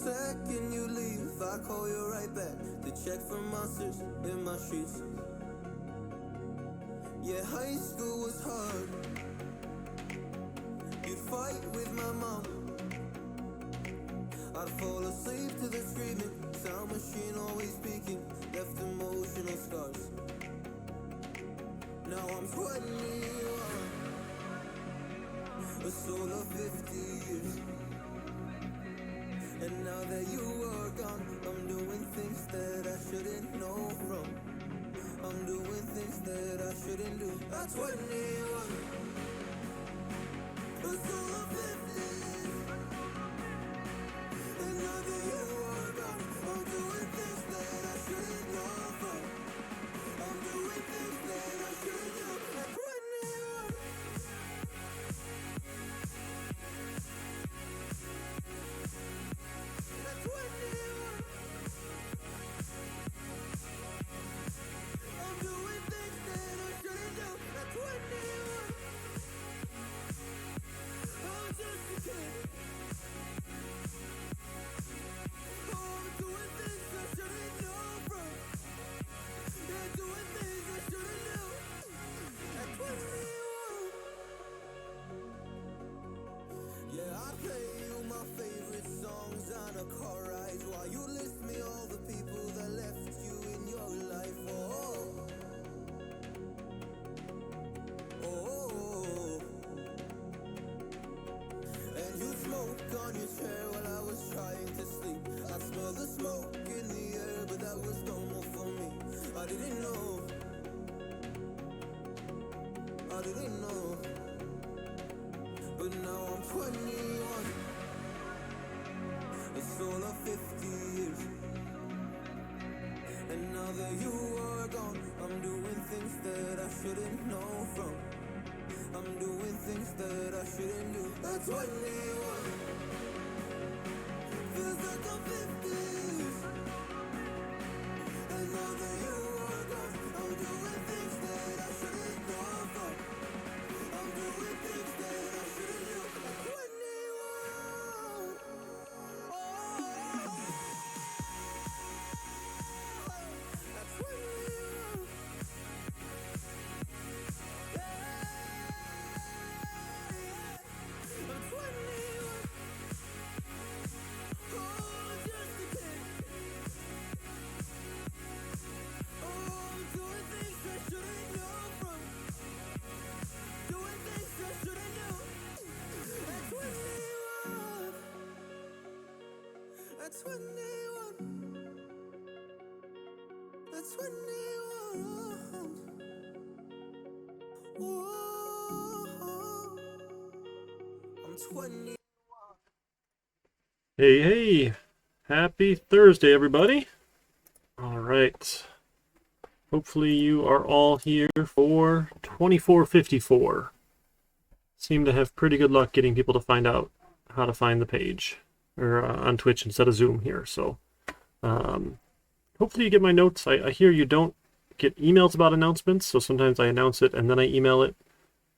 second you leave, I call you right back to check for monsters in my sheets. Yeah, high school was hard. You'd fight with my mom. I'd fall asleep to the screaming, sound machine always speaking, left emotional scars. Now I'm 21, a soul of 50 years. And now that you are gone, I'm doing things that I shouldn't know from. I'm doing things that I shouldn't do. At 21, a soul of 50 years. And now that you are gone, I'm doing things that I shouldn't know from. I'm doing things that I shouldn't do. At 21. At 21. I'm doing things that I shouldn't do. At 21. I'm just a kid. I'm doing things I shouldn't know from. Yeah, doing things I shouldn't do. At 21. Yeah, I play you my favorite songs on a car ride while you list me all the people that left you in your life. Oh. And you smoke on your chair while I was trying to sleep. I smell the smoke in the air, but that was normal for me. I didn't know. But now I'm 21. A soul of 50 years. And now that you are gone, I'm doing things that I shouldn't know from. I'm doing things that I shouldn't do. At 21. Feels like I'm 50 years. And now that you are gone, I'm doing things that I shouldn't know from. I'm doing things that I shouldn't do. At 21. At 21. I'm 21. Oh, just a kid. Oh, I'm doing things I shouldn't know from. Doing things I shouldn't do. At 21. At 21. At 21. Whoa. I'm 20. Hey, happy Thursday, everybody. All right. Hopefully you are all here for 2454. Seem to have pretty good luck getting people to find out how to find the page or on Twitch instead of Zoom here. So hopefully you get my notes. I hear you don't get emails about announcements, so sometimes I announce it and then I email it.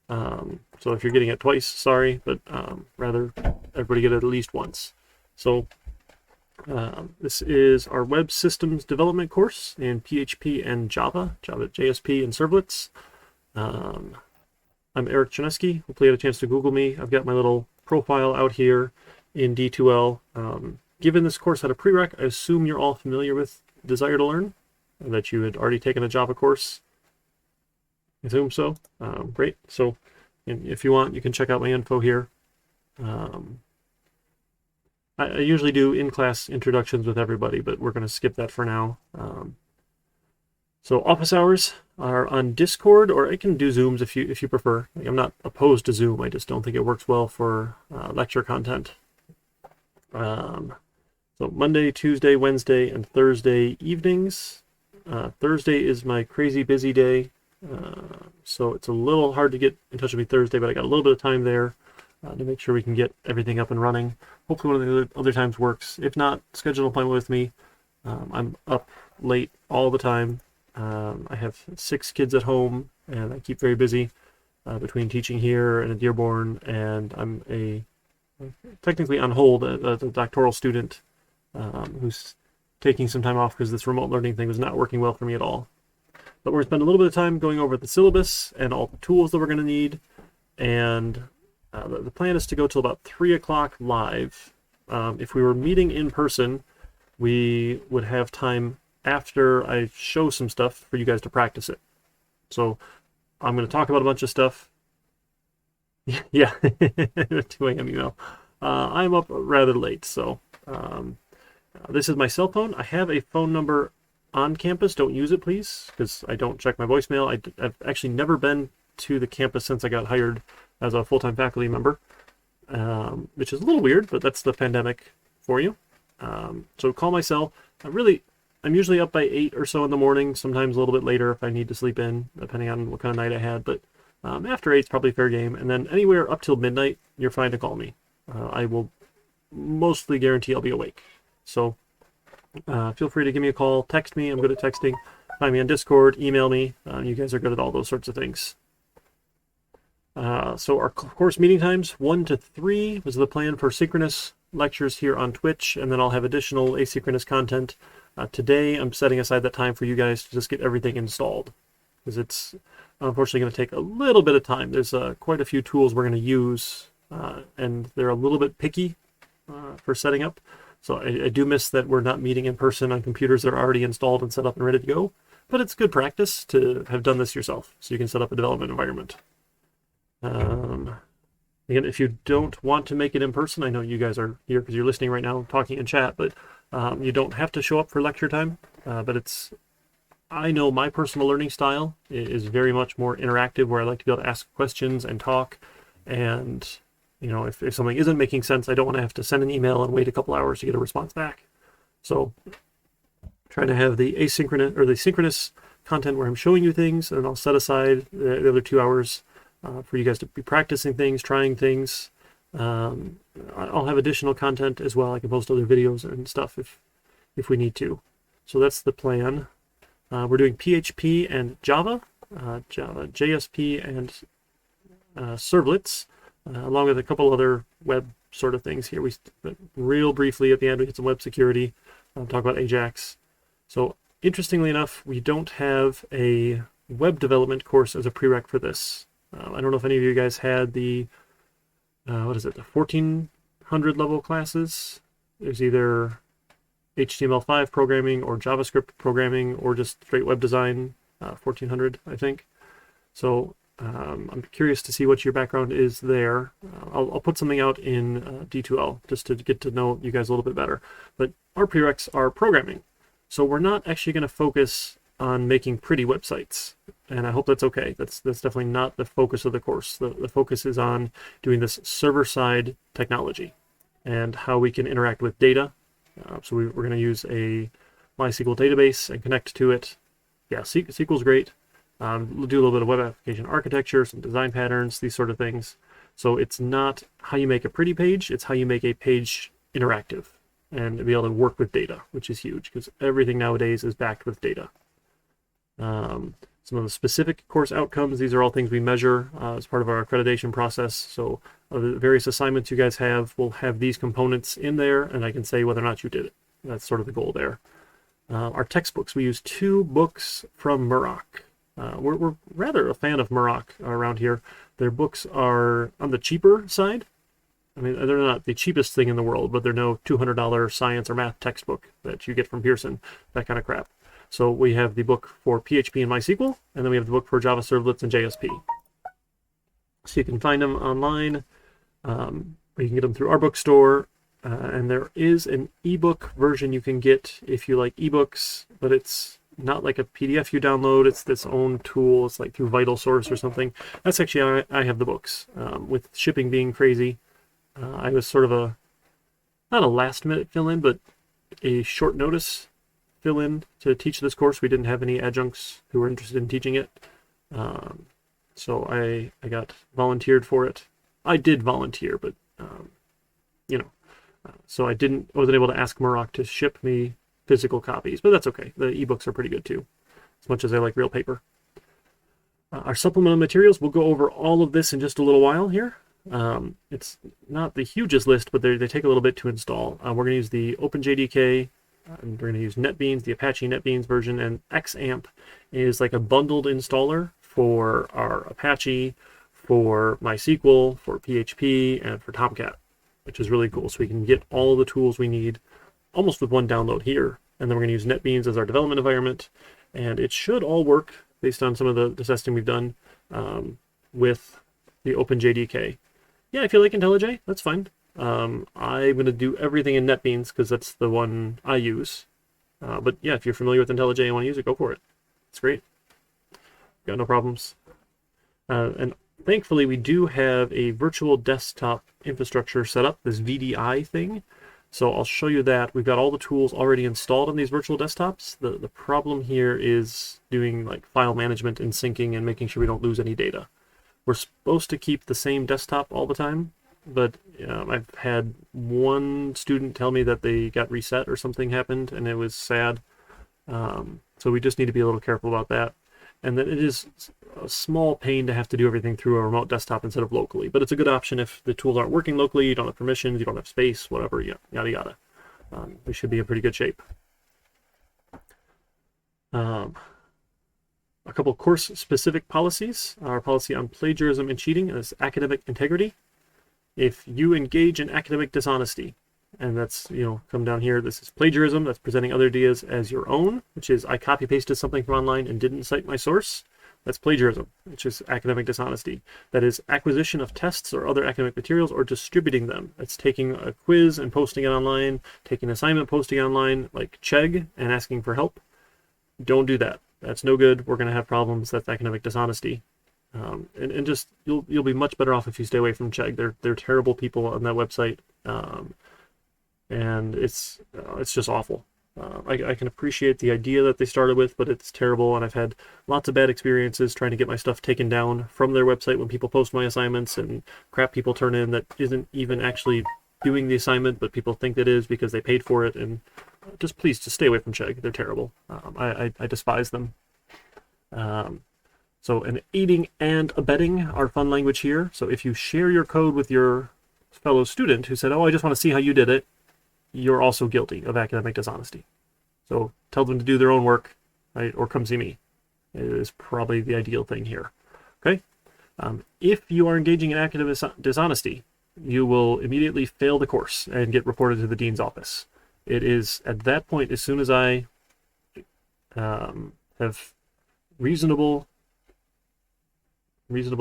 So if you're getting it twice, sorry, but rather everybody get it at least once. So this is our web systems development course in PHP and Java, JSP, and servlets. I'm Eric Chinesky. Hopefully you had a chance to Google me. I've got my little profile out here in D2l. Given this course had a prereq, I assume you're all familiar with Desire to Learn, and that you had already taken a Java course. I assume so. Great. So if you want, you can check out my info here. I usually do in-class introductions with everybody, but we're going to skip that for now. So office hours are on Discord, or I can do Zooms if you prefer. I'm not opposed to Zoom. I just don't think it works well for lecture content. So Monday, Tuesday, Wednesday, and Thursday evenings. Thursday is my crazy busy day, so it's a little hard to get in touch with me Thursday, but I got a little bit of time there to make sure we can get everything up and running. Hopefully one of the other times works. If not, schedule an appointment with me. I'm up late all the time. I have 6 kids at home, and I keep very busy between teaching here and at Dearborn, and I'm technically on hold as a doctoral student who's taking some time off because this remote learning thing was not working well for me at all. But we're going to spend a little bit of time going over the syllabus and all the tools that we're going to need. And the plan is to go till about 3 o'clock live. If we were meeting in person, we would have time after I show some stuff for you guys to practice it. So I'm going to talk about a bunch of stuff. Yeah, 2 a.m. email. I'm up rather late, so this is my cell phone. I have a phone number on campus. Don't use it, please, because I don't check my voicemail. I've actually never been to the campus since I got hired as a full-time faculty member, which is a little weird, but that's the pandemic for you. So call my cell. I'm usually up by 8 or so in the morning, sometimes a little bit later if I need to sleep in, depending on what kind of night I had. But after 8 is probably fair game. And then anywhere up till midnight, you're fine to call me. I will mostly guarantee I'll be awake. So feel free to give me a call, text me. I'm good at texting. Find me on Discord, email me. You guys are good at all those sorts of things. So our course meeting times, 1 to 3 was the plan for synchronous lectures here on Twitch, and then I'll have additional asynchronous content. Today, I'm setting aside that time for you guys to just get everything installed, because it's unfortunately going to take a little bit of time. There's quite a few tools we're going to use, and they're a little bit picky for setting up. So I do miss that we're not meeting in person on computers that are already installed and set up and ready to go, but it's good practice to have done this yourself, so you can set up a development environment. Again, if you don't want to make it in person, I know you guys are here because you're listening right now, talking in chat, but you don't have to show up for lecture time. But I know my personal learning style is very much more interactive, where I like to be able to ask questions and talk. And, you know, if something isn't making sense, I don't want to have to send an email and wait a couple hours to get a response back. So trying to have the asynchronous or the synchronous content where I'm showing you things, and I'll set aside the other 2 hours for you guys to be practicing things, trying things. I'll have additional content as well. I can post other videos and stuff if we need to. So that's the plan. We're doing PHP and Java, JSP and servlets, along with a couple other web sort of things here. Real briefly at the end, we get some web security, talk about Ajax. So interestingly enough, we don't have a web development course as a prereq for this. I don't know if any of you guys had the 1400 level classes. There's either HTML5 programming or JavaScript programming or just straight web design, 1400, I think. So I'm curious to see what your background is there. I'll put something out in D2l just to get to know you guys a little bit better. But our prereqs are programming. So we're not actually going to focus on making pretty websites, and I hope that's okay. That's definitely not the focus of the course. The focus is on doing this server-side technology and how we can interact with data. So we're going to use a MySQL database and connect to it. Yeah, SQL's great. We'll do a little bit of web application architecture, some design patterns, these sort of things. So it's not how you make a pretty page, it's how you make a page interactive and be able to work with data, which is huge because everything nowadays is backed with data. Some of the specific course outcomes, these are all things we measure as part of our accreditation process. So the various assignments you guys have will have these components in there, and I can say whether or not you did it. That's sort of the goal there. Our textbooks, we use 2 books from Murrock. We're rather a fan of Murrock around here. Their books are on the cheaper side. I mean, they're not the cheapest thing in the world, but they're no $200 science or math textbook that you get from Pearson, that kind of crap. So we have the book for PHP and MySQL, and then we have the book for Java servlets and JSP. So you can find them online. You can get them through our bookstore, and there is an ebook version you can get if you like ebooks, but it's not like a PDF you download. It's its own tool. It's like through VitalSource or something. That's actually how I have the books. With shipping being crazy, I was sort of not a last-minute fill-in, but a short notice fill-in to teach this course. We didn't have any adjuncts who were interested in teaching it. So I got volunteered for it. I did volunteer, but, so I wasn't able to ask Murrock to ship me physical copies, but that's okay. The ebooks are pretty good too, as much as I like real paper. Our supplemental materials, we'll go over all of this in just a little while here. It's not the hugest list, but they take a little bit to install. We're going to use the OpenJDK, and we're going to use NetBeans, the Apache NetBeans version, and Xampp is like a bundled installer for our Apache, for MySQL, for PHP, and for Tomcat, which is really cool. So we can get all the tools we need almost with one download here. And then we're going to use NetBeans as our development environment. And it should all work based on some of the testing we've done with the OpenJDK. Yeah, if you like IntelliJ, that's fine. I'm going to do everything in NetBeans because that's the one I use. But yeah, if you're familiar with IntelliJ and want to use it, go for it. It's great. Got no problems. And thankfully, we do have a virtual desktop infrastructure set up, this VDI thing. So I'll show you that. We've got all the tools already installed on these virtual desktops. The problem here is doing like file management and syncing and making sure we don't lose any data. We're supposed to keep the same desktop all the time, but I've had one student tell me that they got reset or something happened, and it was sad. So we just need to be a little careful about that. And then it is a small pain to have to do everything through a remote desktop instead of locally. But it's a good option if the tools aren't working locally, you don't have permissions, you don't have space, whatever, yada yada. We should be in pretty good shape. A couple course-specific policies. Our policy on plagiarism and cheating is academic integrity. If you engage in academic dishonesty, and that's, come down here, this is plagiarism, that's presenting other ideas as your own, which is I copy-pasted something from online and didn't cite my source. That's plagiarism, which is academic dishonesty. That is acquisition of tests or other academic materials or distributing them. It's taking a quiz and posting it online, taking an assignment, posting it online, like Chegg, and asking for help. Don't do that. That's no good. We're going to have problems. That's academic dishonesty. And just, you'll be much better off if you stay away from Chegg. They're terrible people on that website. And it's just awful. I can appreciate the idea that they started with, but it's terrible, and I've had lots of bad experiences trying to get my stuff taken down from their website when people post my assignments, and crap people turn in that isn't even actually doing the assignment, but people think it is because they paid for it, and just stay away from Chegg. They're terrible. I despise them. So an aiding and abetting are fun language here. So if you share your code with your fellow student who said, oh, I just want to see how you did it, you're also guilty of academic dishonesty. So tell them to do their own work, right? Or come see me. It is probably the ideal thing here. Okay? If you are engaging in academic dishonesty, you will immediately fail the course and get reported to the dean's office. It is at that point, as soon as I have reasonable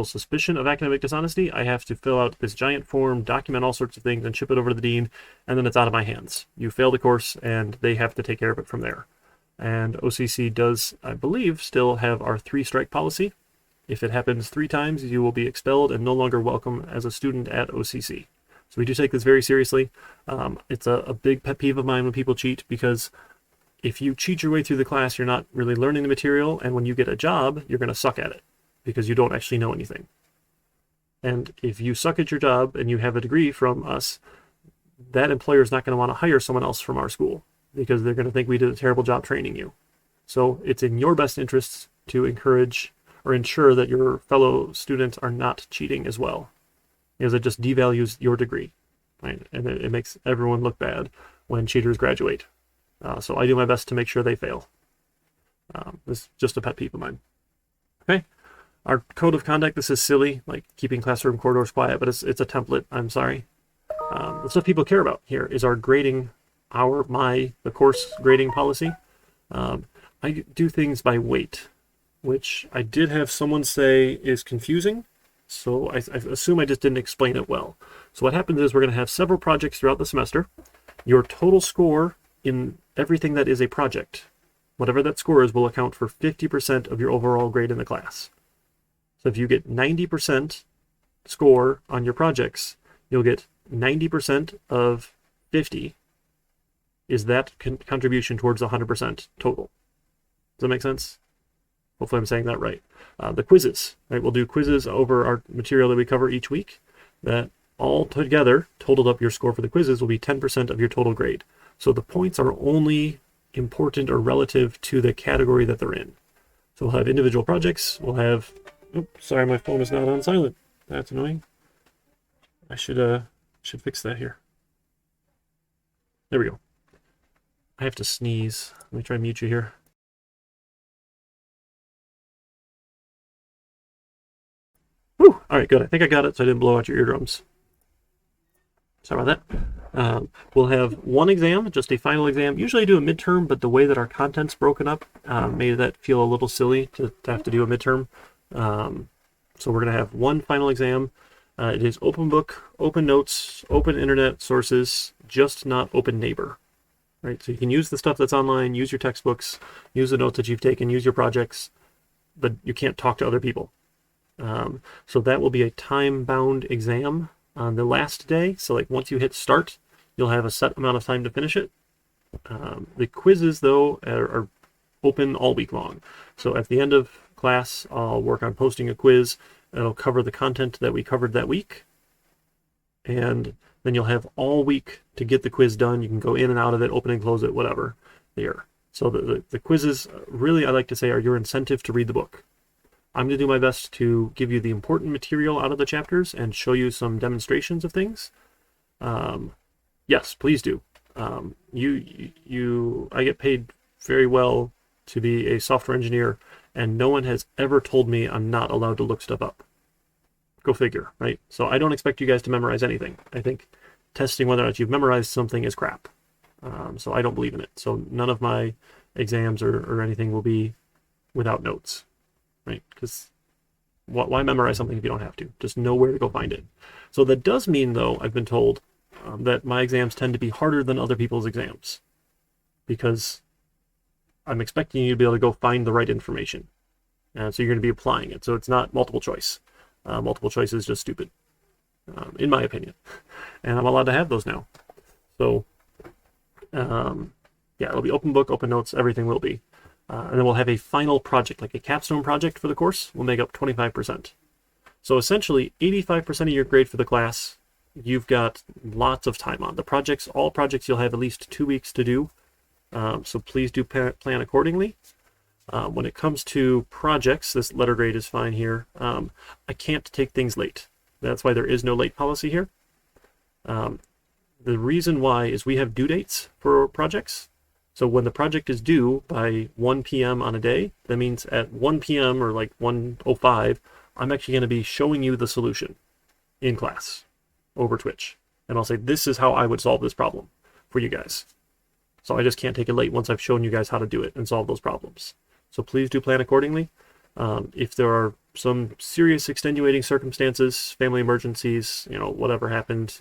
suspicion of academic dishonesty, I have to fill out this giant form, document all sorts of things, and ship it over to the dean, and then it's out of my hands. You fail the course, and they have to take care of it from there. And OCC does, I believe, still have our 3-strike policy. If it happens 3 times, you will be expelled and no longer welcome as a student at OCC. So we do take this very seriously. It's a big pet peeve of mine when people cheat, because if you cheat your way through the class, you're not really learning the material, and when you get a job, you're going to suck at it, because you don't actually know anything. And if you suck at your job and you have a degree from us, that employer is not going to want to hire someone else from our school, because they're going to think we did a terrible job training you. So it's in your best interests to encourage or ensure that your fellow students are not cheating as well, because it just devalues your degree, right? And it makes everyone look bad when cheaters graduate. So I do my best to make sure they fail. This is just a pet peeve of mine. Okay. Our code of conduct, this is silly, like keeping classroom corridors quiet, but it's a template. I'm sorry. The stuff people care about here is our grading, the course grading policy. I do things by weight, which I did have someone say is confusing. So I assume I just didn't explain it well. So what happens is we're going to have several projects throughout the semester. Your total score in everything that is a project, whatever that score is, will account for 50% of your overall grade in the class. So if you get 90% score on your projects, you'll get 90% of 50 is that contribution towards 100% total. Does that make sense? Hopefully I'm saying that right. The quizzes, right? We'll do quizzes over our material that we cover each week. That all together, totaled up, your score for the quizzes will be 10% of your total grade. So the points are only important or relative to the category that they're in. So we'll have individual projects. We'll have... Oops, sorry, my phone is not on silent. That's annoying. I should fix that here. There we go. I have to sneeze. Let me try and mute you here. Whew! All right, good. I think I got it, so I didn't blow out your eardrums. Sorry about that. We'll have one exam, just a final exam. Usually I do a midterm, but the way that our content's broken up made that feel a little silly to have to do a midterm. So we're going to have one final exam. It is open book, open notes, open internet sources, just not open neighbor. Right? So you can use the stuff that's online, use your textbooks, use the notes that you've taken, use your projects, but you can't talk to other people. So that will be a time-bound exam on the last day. So like once you hit start, you'll have a set amount of time to finish it. The quizzes, though, are open all week long. So at the end of class, I'll work on posting a quiz. It'll cover the content that we covered that week. And then you'll have all week to get the quiz done. You can go in and out of it, open and close it, whatever. There. So the quizzes, really, I like to say, are your incentive to read the book. I'm going to do my best to give you the important material out of the chapters and show you some demonstrations of things. Yes, please do. I get paid very well to be a software engineer, and no one has ever told me I'm not allowed to look stuff up. Go figure, right? So I don't expect you guys to memorize anything. I think testing whether or not you've memorized something is crap. So I don't believe in it. So none of my exams or anything will be without notes, right? Because why memorize something if you don't have to? Just know where to go find it. So that does mean, though, I've been told that my exams tend to be harder than other people's exams because I'm expecting you to be able to go find the right information. And so you're going to be applying it. So it's not multiple choice. Multiple choice is just stupid, in my opinion. And I'm allowed to have those now. So, yeah, it'll be open book, open notes, everything will be. And then we'll have a final project, like a capstone project for the course, will make up 25%. So essentially, 85% of your grade for the class, you've got lots of time on. The projects, all projects, you'll have at least 2 weeks to do. So please do plan accordingly. When it comes to projects, this letter grade is fine here. I can't take things late. That's why there is no late policy here. The reason why is we have due dates for projects. So when the project is due by 1 p.m. on a day, that means at 1 p.m. or like 1:05, I'm actually going to be showing you the solution in class over Twitch. And I'll say, this is how I would solve this problem for you guys. So I just can't take it late once I've shown you guys how to do it and solve those problems. So please do plan accordingly. If there are some serious extenuating circumstances, family emergencies, whatever happened,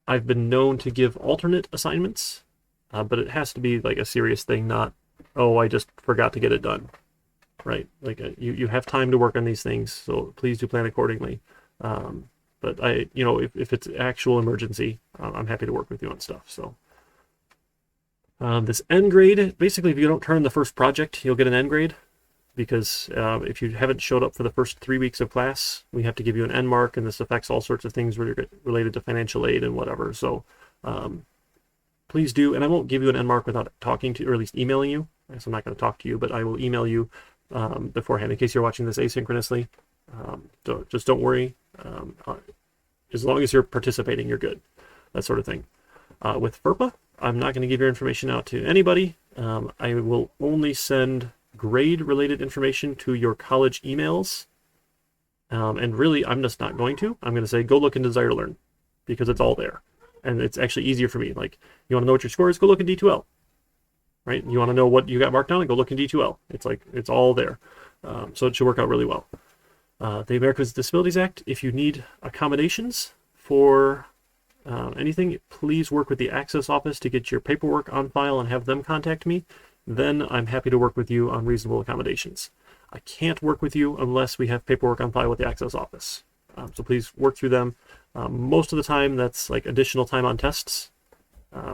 I've been known to give alternate assignments, but it has to be like a serious thing, not, oh, I just forgot to get it done, right? Like you have time to work on these things, so please do plan accordingly. But if it's actual emergency, I'm happy to work with you on stuff. So. This N grade, basically if you don't turn in the first project, you'll get an N grade, because if you haven't showed up for the first 3 weeks of class, we have to give you an N mark, and this affects all sorts of things related to financial aid and whatever. So please do, and I won't give you an N mark without talking to you, or at least emailing you. So I'm not going to talk to you, but I will email you beforehand in case you're watching this asynchronously. Just don't worry. As long as you're participating, you're good. That sort of thing. With FERPA, I'm not going to give your information out to anybody. I will only send grade-related information to your college emails. And really, I'm just not going to. I'm going to say, go look in Desire to Learn, because it's all there. And it's actually easier for me. Like, you want to know what your score is? Go look in D2l. Right? You want to know what you got marked down? Go look in D2l. It's like, it's all there. So it should work out really well. The Americans with Disabilities Act, if you need accommodations for anything, please work with the Access Office to get your paperwork on file and have them contact me. Then I'm happy to work with you on reasonable accommodations. I can't work with you unless we have paperwork on file with the Access Office. So please work through them. Most of the time, that's like additional time on tests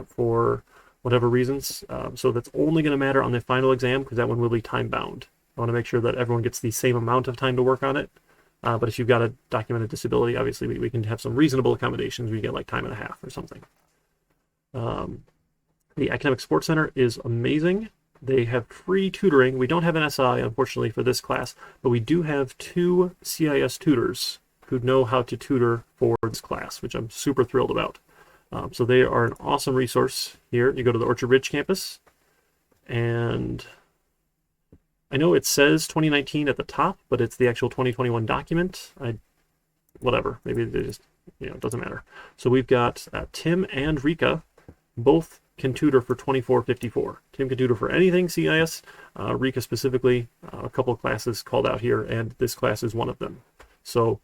for whatever reasons. So that's only going to matter on the final exam, because that one will be time bound. I want to make sure that everyone gets the same amount of time to work on it. But if you've got a documented disability, obviously we can have some reasonable accommodations. We get like time and a half or something. The Academic Support Center is amazing. They have free tutoring. We don't have an SI, unfortunately, for this class, but we do have 2 CIS tutors who know how to tutor for this class, which I'm super thrilled about. So they are an awesome resource here. You go to the Orchard Ridge campus, and I know it says 2019 at the top, but it's the actual 2021 document. Whatever, maybe they just, it doesn't matter. So we've got Tim and Rika, both can tutor for $24.54. Tim can tutor for anything CIS, Rika specifically, a couple of classes called out here, and this class is one of them. So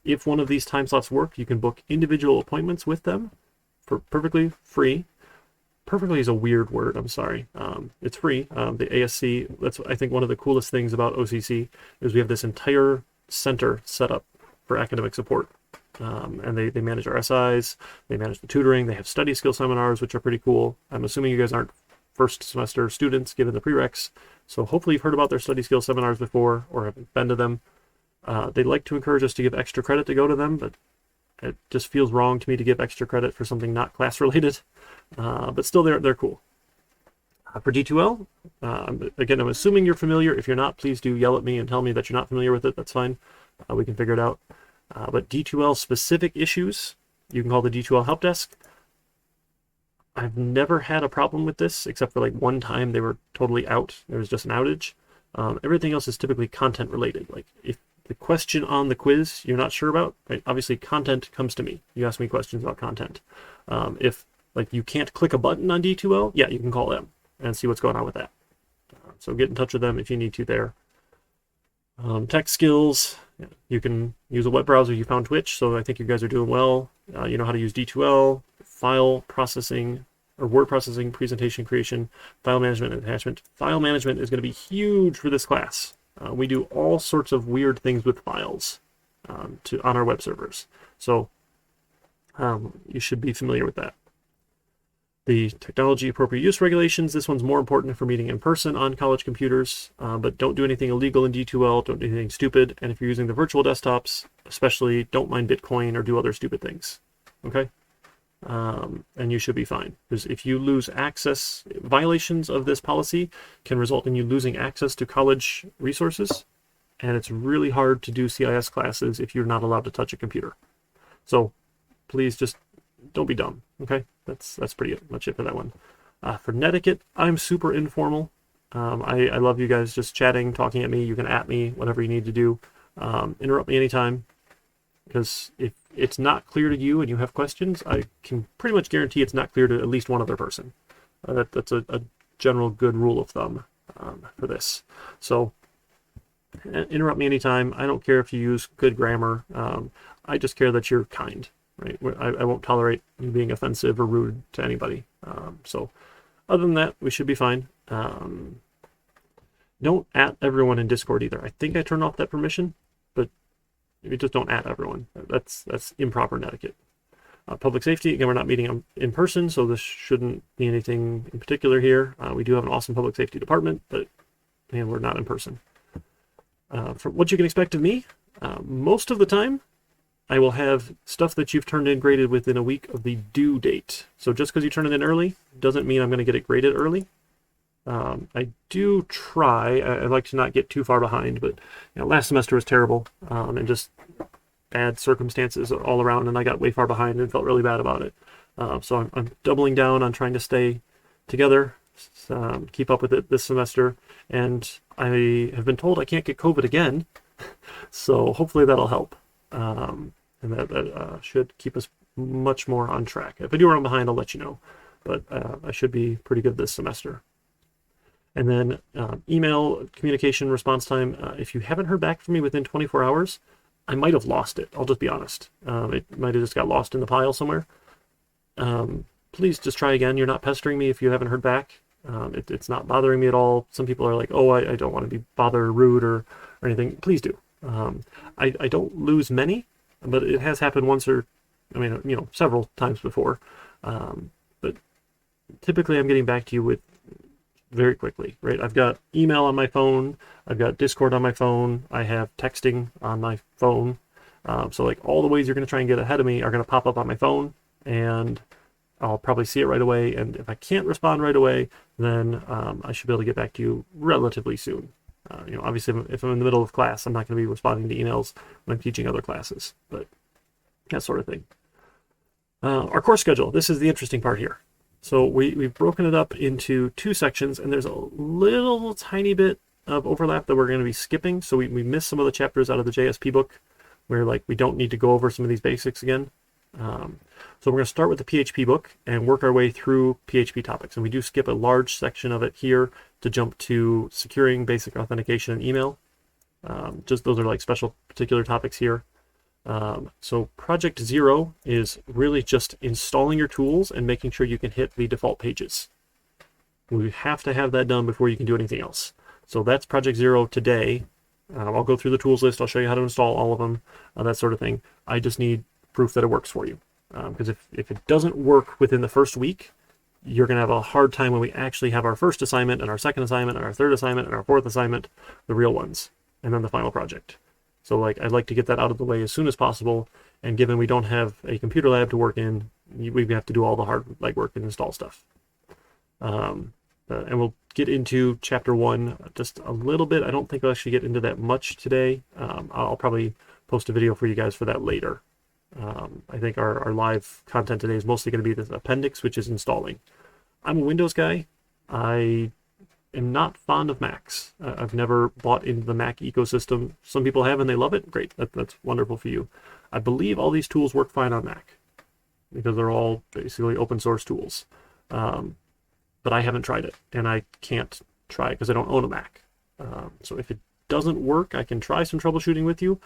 if one of these time slots work, you can book individual appointments with them for perfectly free. Perfectly is a weird word, I'm sorry. It's free. The ASC, that's I think one of the coolest things about OCC is we have this entire center set up for academic support. And they manage our SIs, they manage the tutoring, they have study skill seminars, which are pretty cool. I'm assuming you guys aren't first semester students given the prereqs, so hopefully you've heard about their study skill seminars before or have been to them. They like to encourage us to give extra credit to go to them, but it just feels wrong to me to give extra credit for something not class related. But still, they're cool. For D2l, again, I'm assuming you're familiar. If you're not, please do yell at me and tell me that you're not familiar with it. That's fine. We can figure it out. But D2l specific issues, you can call the D2l help desk. I've never had a problem with this, except for like one time they were totally out. There was just an outage. Everything else is typically content related. Like if the question on the quiz you're not sure about, right? Obviously content comes to me. You ask me questions about content. If like you can't click a button on D2l, yeah, you can call them and see what's going on with that. So get in touch with them if you need to there. Tech skills, you can use a web browser. You found Twitch, so I think you guys are doing well. You know how to use D2l, file processing, or word processing, presentation creation, file management, and attachment. File management is going to be huge for this class. We do all sorts of weird things with files on our web servers, so you should be familiar with that. The technology appropriate use regulations, this one's more important for meeting in person on college computers, but don't do anything illegal in D2l, don't do anything stupid, and if you're using the virtual desktops, especially don't mine Bitcoin or do other stupid things, okay? And you should be fine, because if you lose access, violations of this policy can result in you losing access to college resources, and it's really hard to do CIS classes if you're not allowed to touch a computer. So please just don't be dumb, okay? That's pretty much it for that one. For netiquette, I'm super informal. I love you guys just chatting, talking at me. You can at me, whatever you need to do. Interrupt me anytime, because if it's not clear to you and you have questions, I can pretty much guarantee it's not clear to at least one other person. That's a general good rule of thumb for this. So interrupt me anytime. I don't care if you use good grammar. I just care that you're kind. Right? I won't tolerate you being offensive or rude to anybody. So other than that, we should be fine. Don't at everyone in Discord either. I think I turned off that permission, but you just don't at everyone. That's improper netiquette. Public safety, again, we're not meeting in person, so this shouldn't be anything in particular here. We do have an awesome public safety department, but man, we're not in person. For what you can expect of me, most of the time, I will have stuff that you've turned in graded within a week of the due date. So just because you turn it in early doesn't mean I'm going to get it graded early. I do try. I like to not get too far behind, but last semester was terrible and just bad circumstances all around, and I got way far behind and felt really bad about it. So I'm doubling down on trying to stay together, keep up with it this semester, and I have been told I can't get COVID again, so hopefully that'll help. And that should keep us much more on track. If I do run behind, I'll let you know, but I should be pretty good this semester. And then email communication response time. If you haven't heard back from me within 24 hours, I might have lost it. I'll just be honest. It might have just got lost in the pile somewhere. Please just try again. You're not pestering me if you haven't heard back. It's not bothering me at all. Some people are like, oh, I don't want to be bothered or rude or anything. Please do. I don't lose many, but it has happened once or, several times before. But typically I'm getting back to you with very quickly, right? I've got email on my phone. I've got Discord on my phone. I have texting on my phone. So like all the ways you're going to try and get ahead of me are going to pop up on my phone, and I'll probably see it right away. And if I can't respond right away, then I should be able to get back to you relatively soon. Obviously, if I'm in the middle of class, I'm not going to be responding to emails when I'm teaching other classes, but that sort of thing. Our course schedule. This is the interesting part here. So we've broken it up into 2 sections, and there's a little tiny bit of overlap that we're going to be skipping. So we missed some of the chapters out of the JSP book where we don't need to go over some of these basics again. So we're going to start with the PHP book and work our way through PHP topics. And we do skip a large section of it here to jump to securing basic authentication and email. Just those are special particular topics here. So project 0 is really just installing your tools and making sure you can hit the default pages. We have to have that done before you can do anything else. So that's project 0 today. I'll go through the tools list. I'll show you how to install all of them, that sort of thing. I just need proof that it works for you. Because if it doesn't work within the first week, you're going to have a hard time when we actually have our first assignment and our second assignment and our third assignment and our fourth assignment, the real ones, and then the final project. So I'd like to get that out of the way as soon as possible. And given we don't have a computer lab to work in, we have to do all the hard legwork and install stuff. And we'll get into chapter 1 just a little bit. I don't think I'll actually get into that much today. I'll probably post a video for you guys for that later. I think our live content today is mostly going to be this appendix, which is installing. I'm a Windows guy. I am not fond of Macs. I've never bought into the Mac ecosystem. Some people have and they love it. Great, that's wonderful for you. I believe all these tools work fine on Mac because they're all basically open source tools. But I haven't tried it, and I can't try it because I don't own a Mac. So if it doesn't work, I can try some troubleshooting with you.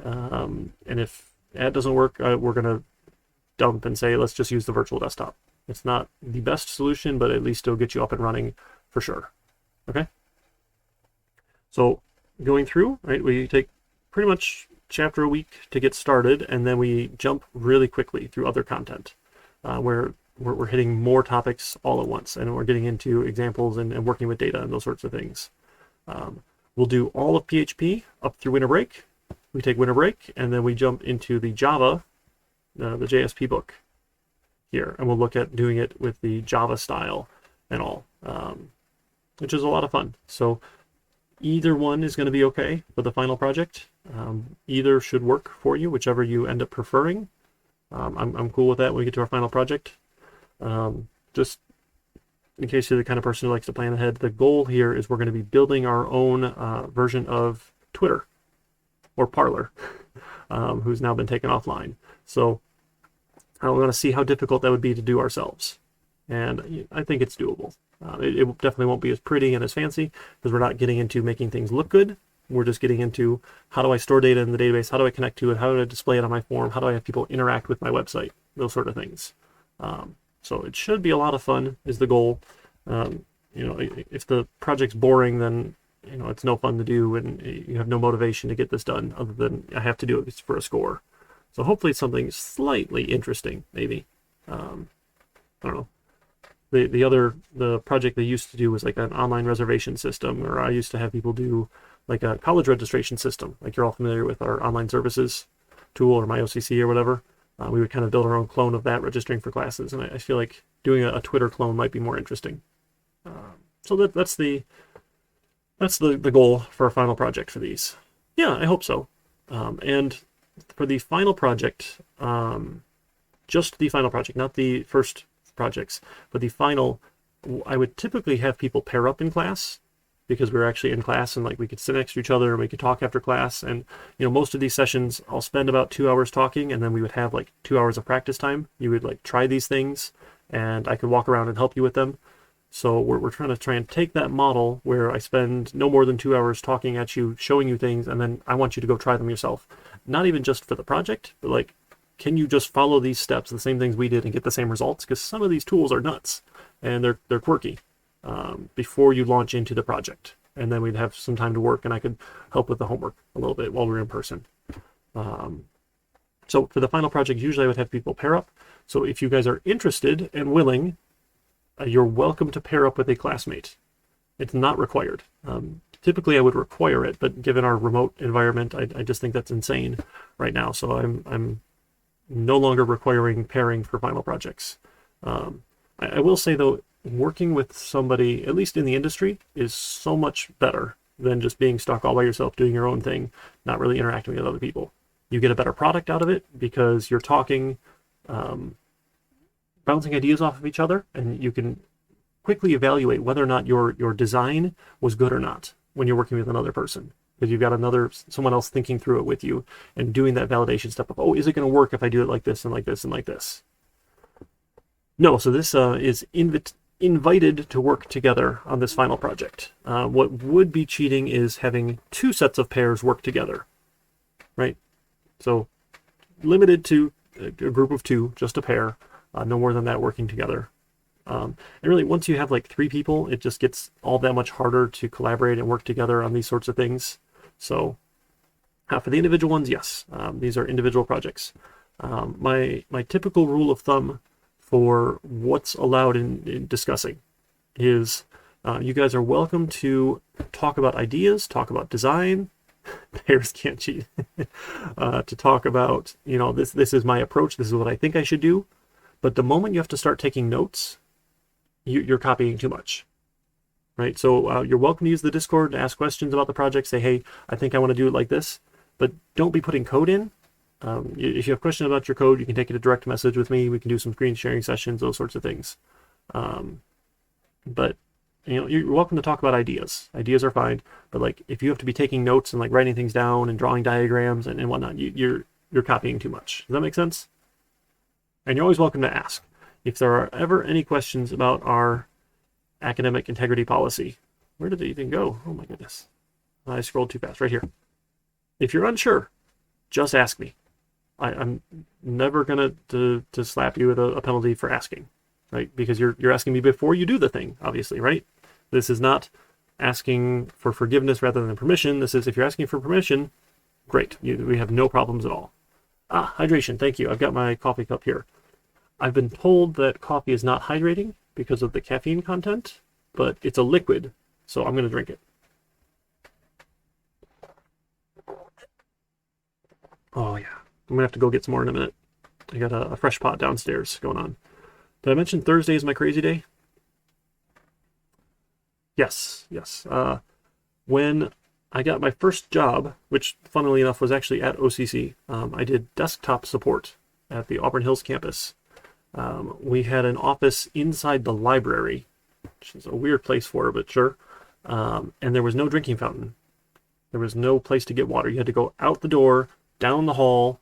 And if that doesn't work, we're going to dump and say, let's just use the virtual desktop. It's not the best solution, but at least it'll get you up and running for sure. Okay? So going through, right, we take pretty much chapter a week to get started, and then we jump really quickly through other content where we're hitting more topics all at once, and we're getting into examples and working with data and those sorts of things. We'll do all of PHP up through winter break. We take winter break, and then we jump into the Java, the JSP book here, and we'll look at doing it with the Java style and all, which is a lot of fun. So either one is going to be okay for the final project. Either should work for you, whichever you end up preferring. I'm cool with that when we get to our final project. Just in case you're the kind of person who likes to plan ahead, the goal here is we're going to be building our own version of Twitter, or Parler, who's now been taken offline. So we're going to see how difficult that would be to do ourselves. And I think it's doable. It definitely won't be as pretty and as fancy because we're not getting into making things look good. We're just getting into how do I store data in the database? How do I connect to it? How do I display it on my form? How do I have people interact with my website? Those sort of things. So it should be a lot of fun is the goal. If the project's boring, then it's no fun to do and you have no motivation to get this done other than I have to do it for a score. So hopefully it's something slightly interesting, maybe. I don't know. The project they used to do was an online reservation system, or I used to have people do a college registration system. You're all familiar with our online services tool or MyOCC or whatever. We would kind of build our own clone of that, registering for classes. And I feel like doing a Twitter clone might be more interesting. So that's the goal for our final project for these. Yeah, I hope so. And for the final project, just the final project, not the first projects, but the final, I would typically have people pair up in class because we're actually in class and we could sit next to each other and we could talk after class. And most of these sessions I'll spend about 2 hours talking, and then we would have 2 hours of practice time. You would try these things and I could walk around and help you with them. So we're trying to take that model where I spend no more than 2 hours talking at you, showing you things, and then I want you to go try them yourself. Not even just for the project, but can you just follow these steps, the same things we did, and get the same results? Because some of these tools are nuts and they're quirky before you launch into the project. And then we'd have some time to work and I could help with the homework a little bit while we were in person. So for the final project, usually I would have people pair up. So if you guys are interested and willing, you're welcome to pair up with a classmate. It's not required. Typically I would require it, but given our remote environment, I just think that's insane right now. So I'm no longer requiring pairing for final projects. I will say though, working with somebody, at least in the industry, is so much better than just being stuck all by yourself doing your own thing, not really interacting with other people. You get a better product out of it because you're talking, bouncing ideas off of each other, and you can quickly evaluate whether or not your design was good or not when you're working with another person, because you've got someone else thinking through it with you and doing that validation step of, oh, is it going to work if I do it like this and like this and like this? No, so this is invited to work together on this final project. What would be cheating is having two sets of pairs work together, right? So limited to a group of two, just a pair, no more than that working together. And really, once you have like 3 people, it just gets all that much harder to collaborate and work together on these sorts of things. So for the individual ones, yes, these are individual projects. My typical rule of thumb for what's allowed in discussing is you guys are welcome to talk about ideas, talk about design. Pairs can't cheat. To talk about, this is my approach, this is what I think I should do. But the moment you have to start taking notes, you're copying too much, right? So you're welcome to use the Discord to ask questions about the project. Say, hey, I think I want to do it like this, but don't be putting code in. If you have questions about your code, you can take it a direct message with me. We can do some screen sharing sessions, those sorts of things. But you're welcome to talk about ideas. Ideas are fine, but like if you have to be taking notes and like writing things down and drawing diagrams and whatnot, you're copying too much. Does that make sense? And you're always welcome to ask. If there are ever any questions about our academic integrity policy, where did it even go? Oh my goodness. I scrolled too fast. Right here. If you're unsure, just ask me. I'm never going to slap you with a penalty for asking, right? Because you're asking me before you do the thing, obviously, right? This is not asking for forgiveness rather than permission. This is, if you're asking for permission, great. We have no problems at all. Hydration. Thank you. I've got my coffee cup here. I've been told that coffee is not hydrating because of the caffeine content, but it's a liquid, so I'm going to drink it. Oh yeah, I'm going to have to go get some more in a minute. I got a fresh pot downstairs going on. Did I mention Thursday is my crazy day? Yes. When I got my first job, which funnily enough was actually at OCC, I did desktop support at the Auburn Hills campus. We had an office inside the library, which is a weird place for it, but sure. And there was no drinking fountain. There was no place to get water. You had to go out the door, down the hall,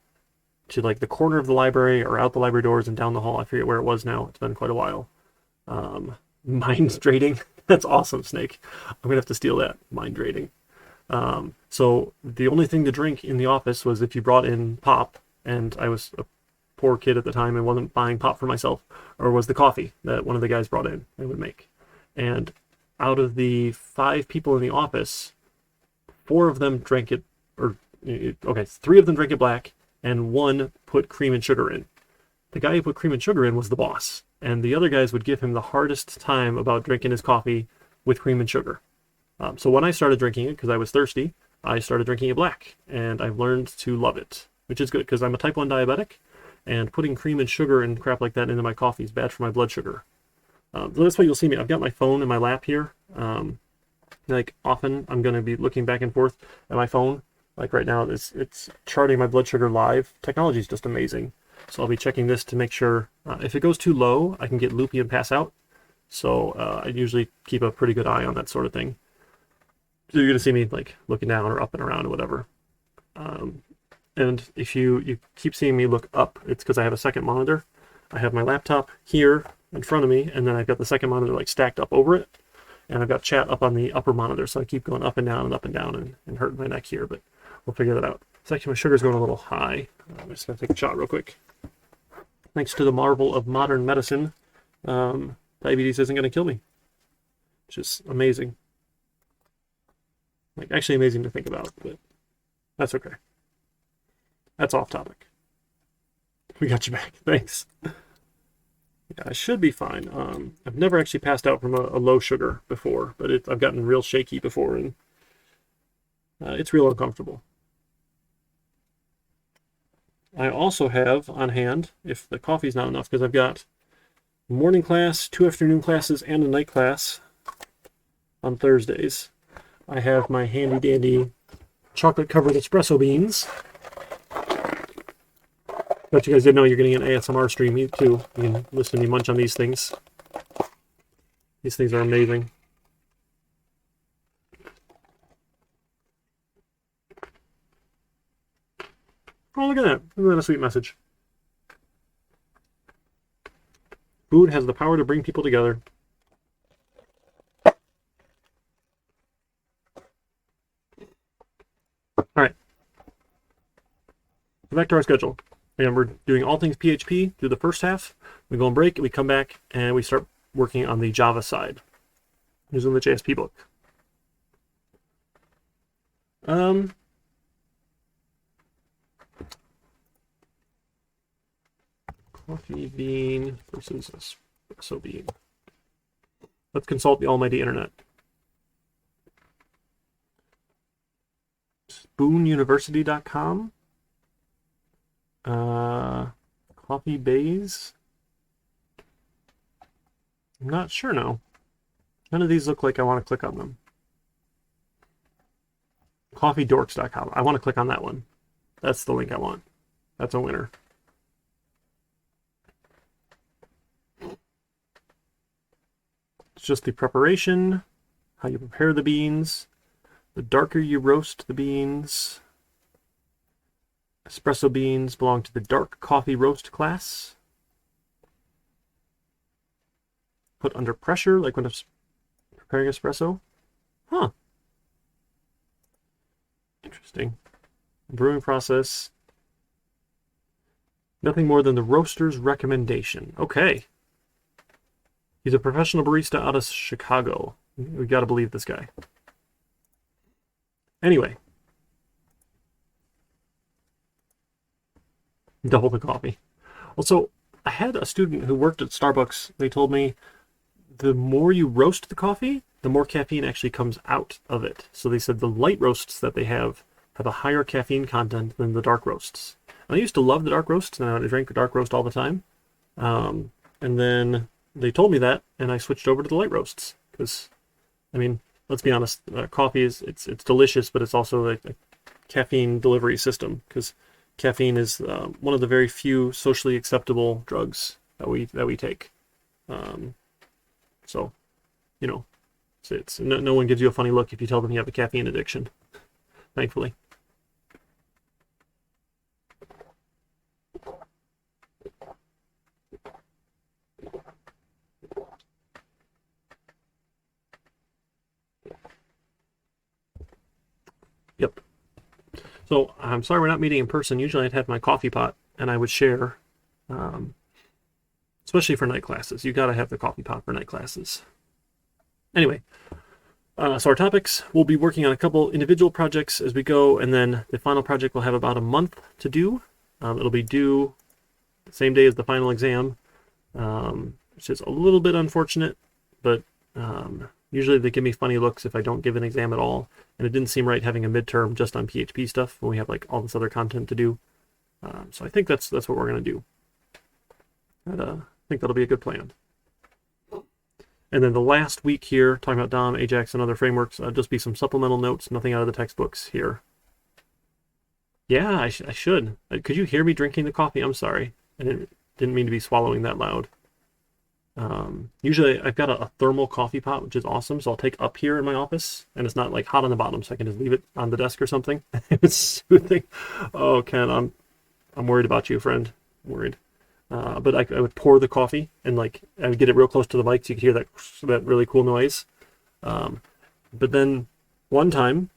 to like the corner of the library, or out the library doors and down the hall. I forget where it was now. It's been quite a while. Mind trading. That's awesome, Snake. I'm going to have to steal that. Mind trading. So the only thing to drink in the office was if you brought in pop, and I was a poor kid at the time and wasn't buying pop for myself, or was the coffee that one of the guys brought in and would make. And out of the 5 people in the office, 4 of them drank it, or 3 of them drank it black, and 1 put cream and sugar in. The guy who put cream and sugar in was the boss, and the other guys would give him the hardest time about drinking his coffee with cream and sugar. So when I started drinking it, because I was thirsty, I started drinking it black, and I've learned to love it, which is good, because I'm a type 1 diabetic, and putting cream and sugar and crap like that into my coffee is bad for my blood sugar. So that's why you'll see me. I've got my phone in my lap here. Like often I'm going to be looking back and forth at my phone. Like right now, it's charting my blood sugar live. Technology is just amazing. So I'll be checking this to make sure if it goes too low, I can get loopy and pass out. So I usually keep a pretty good eye on that sort of thing. So you're going to see me like looking down or up and around or whatever. And if you keep seeing me look up, it's because I have a second monitor. I have my laptop here in front of me, and then I've got the second monitor like stacked up over it. And I've got chat up on the upper monitor, so I keep going up and down and hurting my neck here, but we'll figure that out. It's actually, my sugar's going a little high. I'm just going to take a shot real quick. Thanks to the marvel of modern medicine, diabetes isn't going to kill me, which is amazing. Like, actually amazing to think about, but that's okay. That's off topic. We got you back. Thanks. Yeah, I should be fine. I've never actually passed out from a low sugar before, but I've gotten real shaky before, and it's real uncomfortable. I also have on hand, if the coffee's not enough, because I've got morning class, 2 afternoon classes, and a night class on Thursdays. I have my handy dandy chocolate covered espresso beans. Bet you guys didn't know you're getting an ASMR stream too. You can listen to me munch on these things. These things are amazing. Oh, look at that. Isn't that a sweet message? Food has the power to bring people together. All right. Back to our schedule. And we're doing all things PHP through the first half. We go on break, we come back, and we start working on the Java side using the JSP book. Coffee bean versus espresso bean. Let's consult the almighty internet. SpoonUniversity.com. Coffee Bays. I'm not sure now. None of these look like I want to click on them. CoffeeDorks.com. I want to click on that one. That's the link I want. That's a winner. It's just the preparation, how you prepare the beans, the darker you roast the beans. Espresso beans belong to the dark coffee roast class. Put under pressure, like when it's preparing espresso. Huh. Interesting. Brewing process. Nothing more than the roaster's recommendation. Okay. He's a professional barista out of Chicago. We gotta believe this guy. Anyway. Double the coffee. Also, I had a student who worked at Starbucks. They told me the more you roast the coffee, the more caffeine actually comes out of it. So they said the light roasts that they have a higher caffeine content than the dark roasts. And I used to love the dark roasts, and I drank the dark roast all the time. And then they told me that, and I switched over to the light roasts. Because, I mean, let's be honest, coffee is it's delicious, but it's also a caffeine delivery system. Because caffeine is one of the very few socially acceptable drugs that we take. So, you know, it's no one gives you a funny look if you tell them you have a caffeine addiction. Thankfully. Yep. So I'm sorry we're not meeting in person. Usually I'd have my coffee pot and I would share, especially for night classes. You got to have the coffee pot for night classes. Anyway, so our topics, we'll be working on a couple individual projects as we go, and then the final project will have about a month to do. It'll be due the same day as the final exam, which is a little bit unfortunate, but usually they give me funny looks if I don't give an exam at all, and it didn't seem right having a midterm just on PHP stuff when we have like all this other content to do. So I think that's what we're going to do. And, I think that'll be a good plan. And then the last week here, talking about DOM, Ajax, and other frameworks, just be some supplemental notes, nothing out of the textbooks here. Yeah, I should. Could you hear me drinking the coffee? I'm sorry. I didn't mean to be swallowing that loud. Usually I've got a thermal coffee pot, which is awesome, so I'll take up here in my office, and it's not like hot on the bottom, so I can just leave it on the desk or something. It's soothing. Oh, Ken, I'm worried about you, friend. I'm worried. But I would pour the coffee, and like I would get it real close to the mic so you could hear that really cool noise. But then one time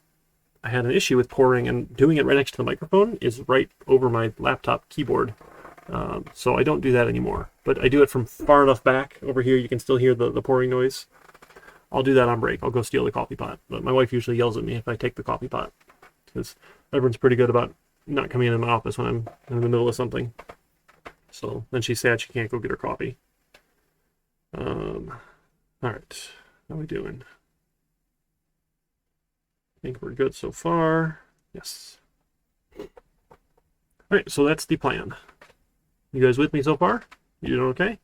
I had an issue with pouring, and doing it right next to the microphone is right over my laptop keyboard. So I don't do that anymore. But I do it from far enough back over here you can still hear the pouring noise. I'll do that on break. I'll go steal the coffee pot. But my wife usually yells at me if I take the coffee pot, because everyone's pretty good about not coming into my office when I'm in the middle of something. So then she's sad she can't go get her coffee. All right, how are we doing? I think we're good so far. Yes. All right, so that's the plan. You guys with me so far? You doing okay?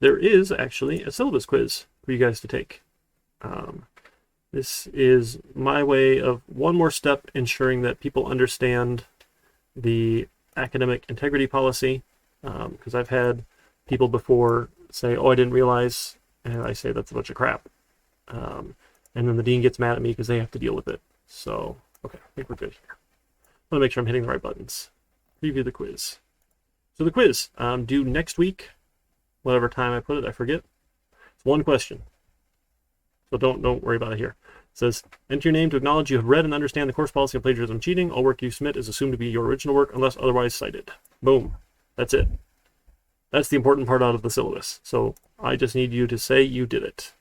There is actually a syllabus quiz for you guys to take. This is my way of one more step ensuring that people understand the academic integrity policy, because I've had people before say, oh, I didn't realize, and I say that's a bunch of crap. And then the dean gets mad at me because they have to deal with it. So, okay, I think we're good here. I want to make sure I'm hitting the right buttons. Preview the quiz. So the quiz, due next week, whatever time I put it, I forget. It's one question. So don't worry about it here. It says, enter your name to acknowledge you have read and understand the course policy on plagiarism and cheating. All work you submit is assumed to be your original work unless otherwise cited. Boom. That's it. That's the important part out of the syllabus. So I just need you to say you did it.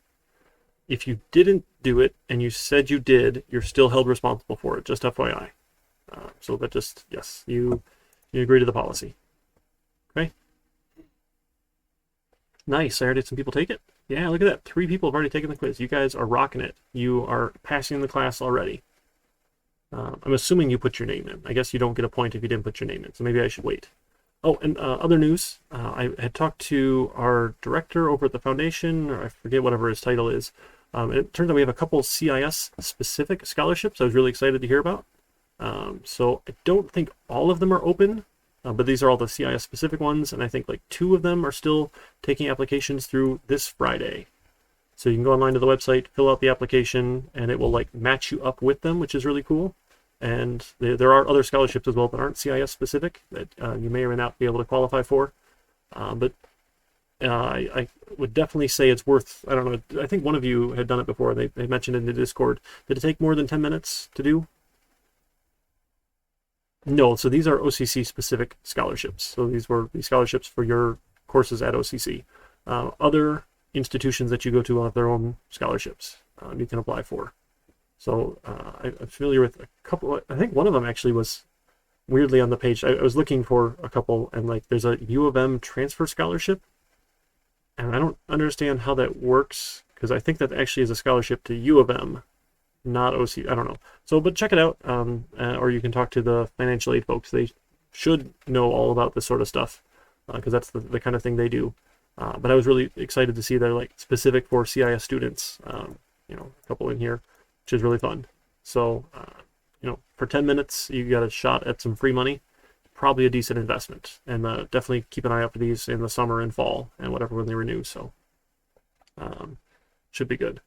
If you didn't do it and you said you did, you're still held responsible for it, just FYI. So that just, yes, you agree to the policy. Okay. Nice. I already had some people take it. Yeah, look at that. 3 people have already taken the quiz. You guys are rocking it. You are passing the class already. I'm assuming you put your name in. I guess you don't get a point if you didn't put your name in, so maybe I should wait. Oh, and other news. I had talked to our director over at the foundation, or I forget whatever his title is. And it turns out we have a couple CIS specific scholarships I was really excited to hear about. So I don't think all of them are open. But these are all the CIS specific ones, and I think like 2 of them are still taking applications through this Friday. So you can go online to the website, fill out the application, and it will like match you up with them, which is really cool. And there are other scholarships as well that aren't CIS specific that you may or may not be able to qualify for. But I would definitely say it's worth, I don't know, I think one of you had done it before. They mentioned in the Discord. Did it take more than 10 minutes to do? No, so these are OCC specific scholarships. So these were the scholarships for your courses at OCC. Other institutions that you go to will have their own scholarships you can apply for. So I'm familiar with a couple. I think one of them actually was weirdly on the page. I was looking for a couple, and like there's a U of M transfer scholarship, and I don't understand how that works because I think that actually is a scholarship to U of M. Not OC, I don't know. So, but check it out, or you can talk to the financial aid folks. They should know all about this sort of stuff, because that's the kind of thing they do. But I was really excited to see they're like specific for CIS students. A couple in here, which is really fun. So, for 10 minutes, you got a shot at some free money. Probably a decent investment, and definitely keep an eye out for these in the summer and fall and whatever when they renew. So, should be good.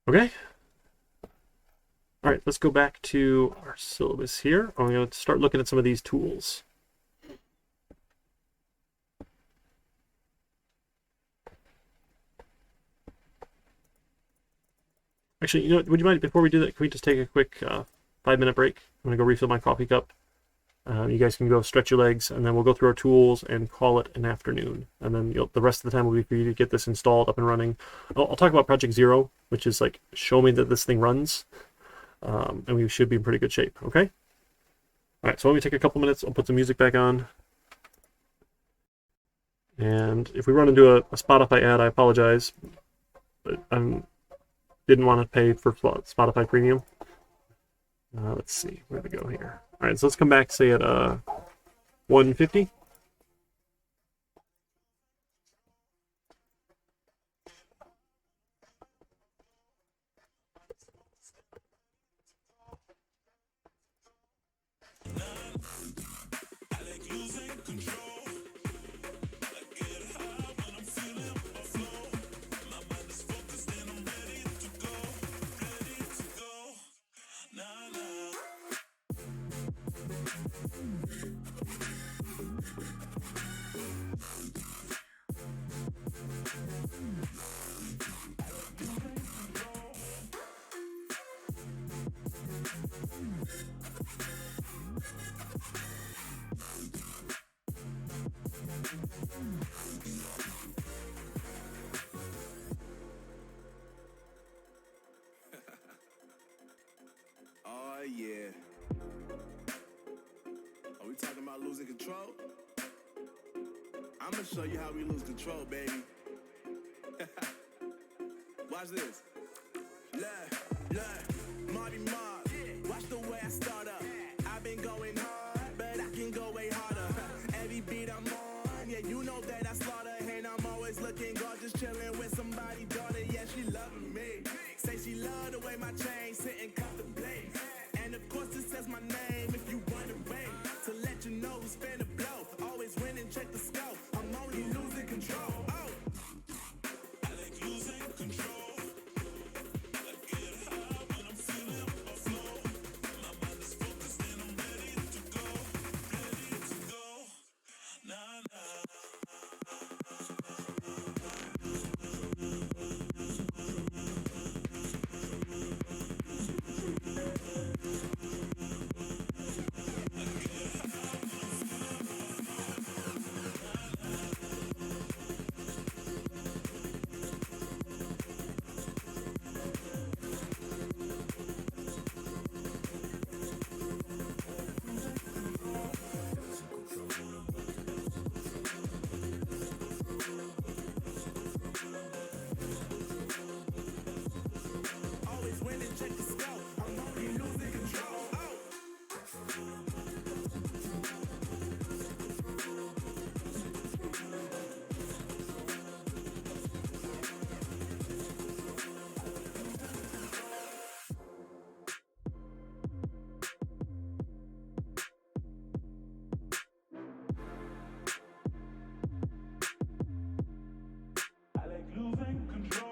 Okay. All right, let's go back to our syllabus here. I'm going to start looking at some of these tools. Actually, would you mind, before we do that, can we just take a quick 5-minute break? I'm going to go refill my coffee cup. You guys can go stretch your legs, and then we'll go through our tools and call it an afternoon. And then the rest of the time will be for you to get this installed, up and running. I'll talk about Project Zero, which is like, show me that this thing runs. And we should be in pretty good shape, okay? All right, so let me take a couple minutes. I'll put some music back on. And if we run into a Spotify ad, I apologize. But I didn't want to pay for Spotify Premium. Let's see, where do we go here? All right, so let's come back, say at 150. Oh yeah. Are we talking about losing control? I'm gonna show you how we lose control, baby. Watch this. Look, Marty Mark. Watch the way I start up. I've been going hard, but I can go way harder. Every beat I'm on, yeah, you know that I slaughter. And I'm always looking gorgeous, chilling with somebody's daughter. Yeah, she loving me. Say She love the way my chain sit and cut the blade. And of course it says my name if you wondering. To let you know who's finna blow. Always win and check the scope. I'm only losing control. Oh, I like losing control. I get high when I'm feeling my flow. My mind is focused and I'm ready to go. Ready to go. Nah, nah. Always win and check the scope. I'm only losing control. Oh. I like losing control.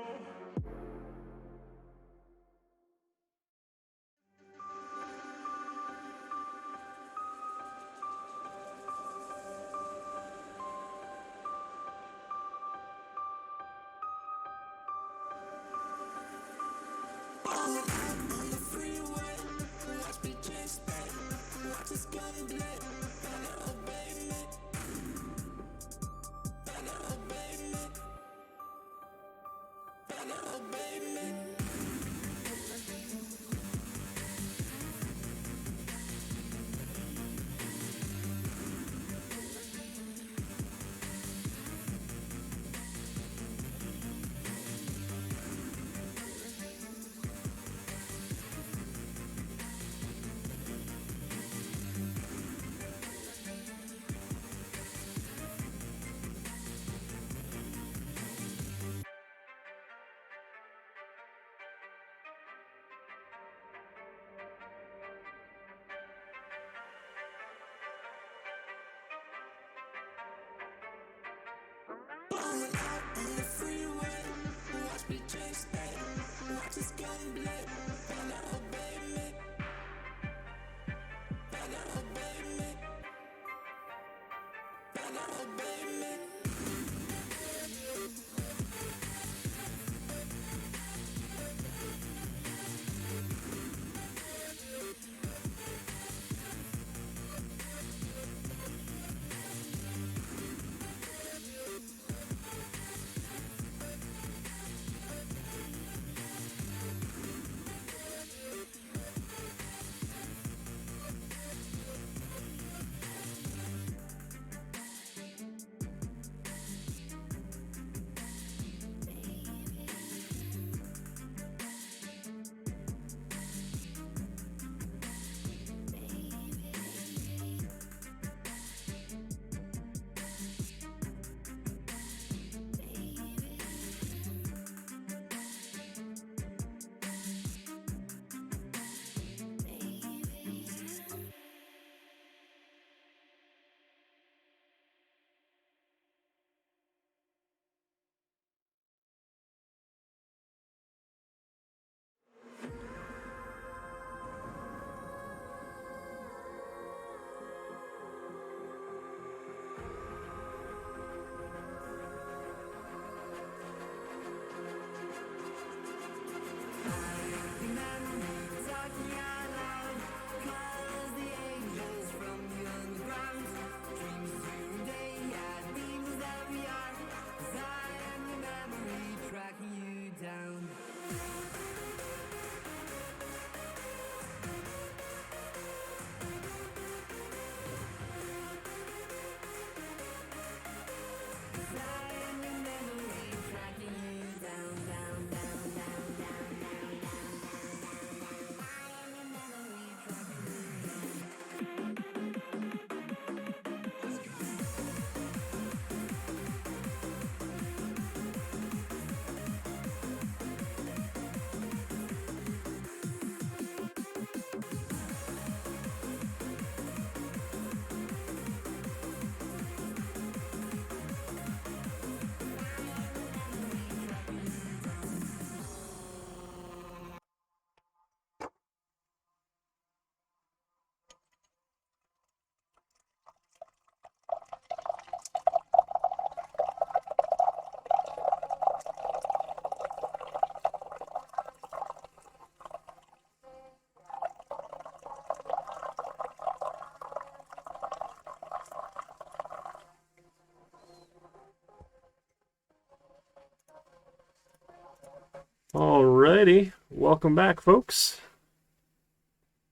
Alrighty, welcome back, folks.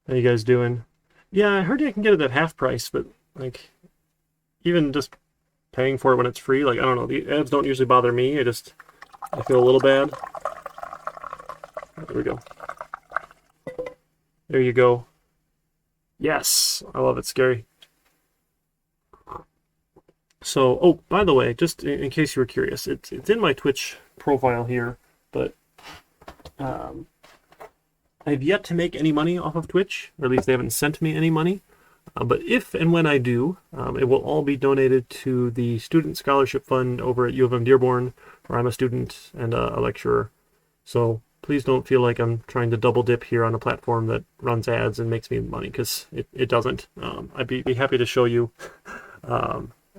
How you guys doing? Yeah, I heard you can get it at half price, but like, even just paying for it when it's free, like, I don't know, the ads don't usually bother me. I feel a little bad. There we go. There you go. Yes, I love it, Scary. So, oh, by the way, just in case you were curious, it's in my Twitch profile here, but I've yet to make any money off of Twitch, or at least they haven't sent me any money. But if and when I do, it will all be donated to the Student Scholarship Fund over at U of M Dearborn, where I'm a student and a lecturer. So please don't feel like I'm trying to double dip here on a platform that runs ads and makes me money, because it doesn't. I'd be happy to show you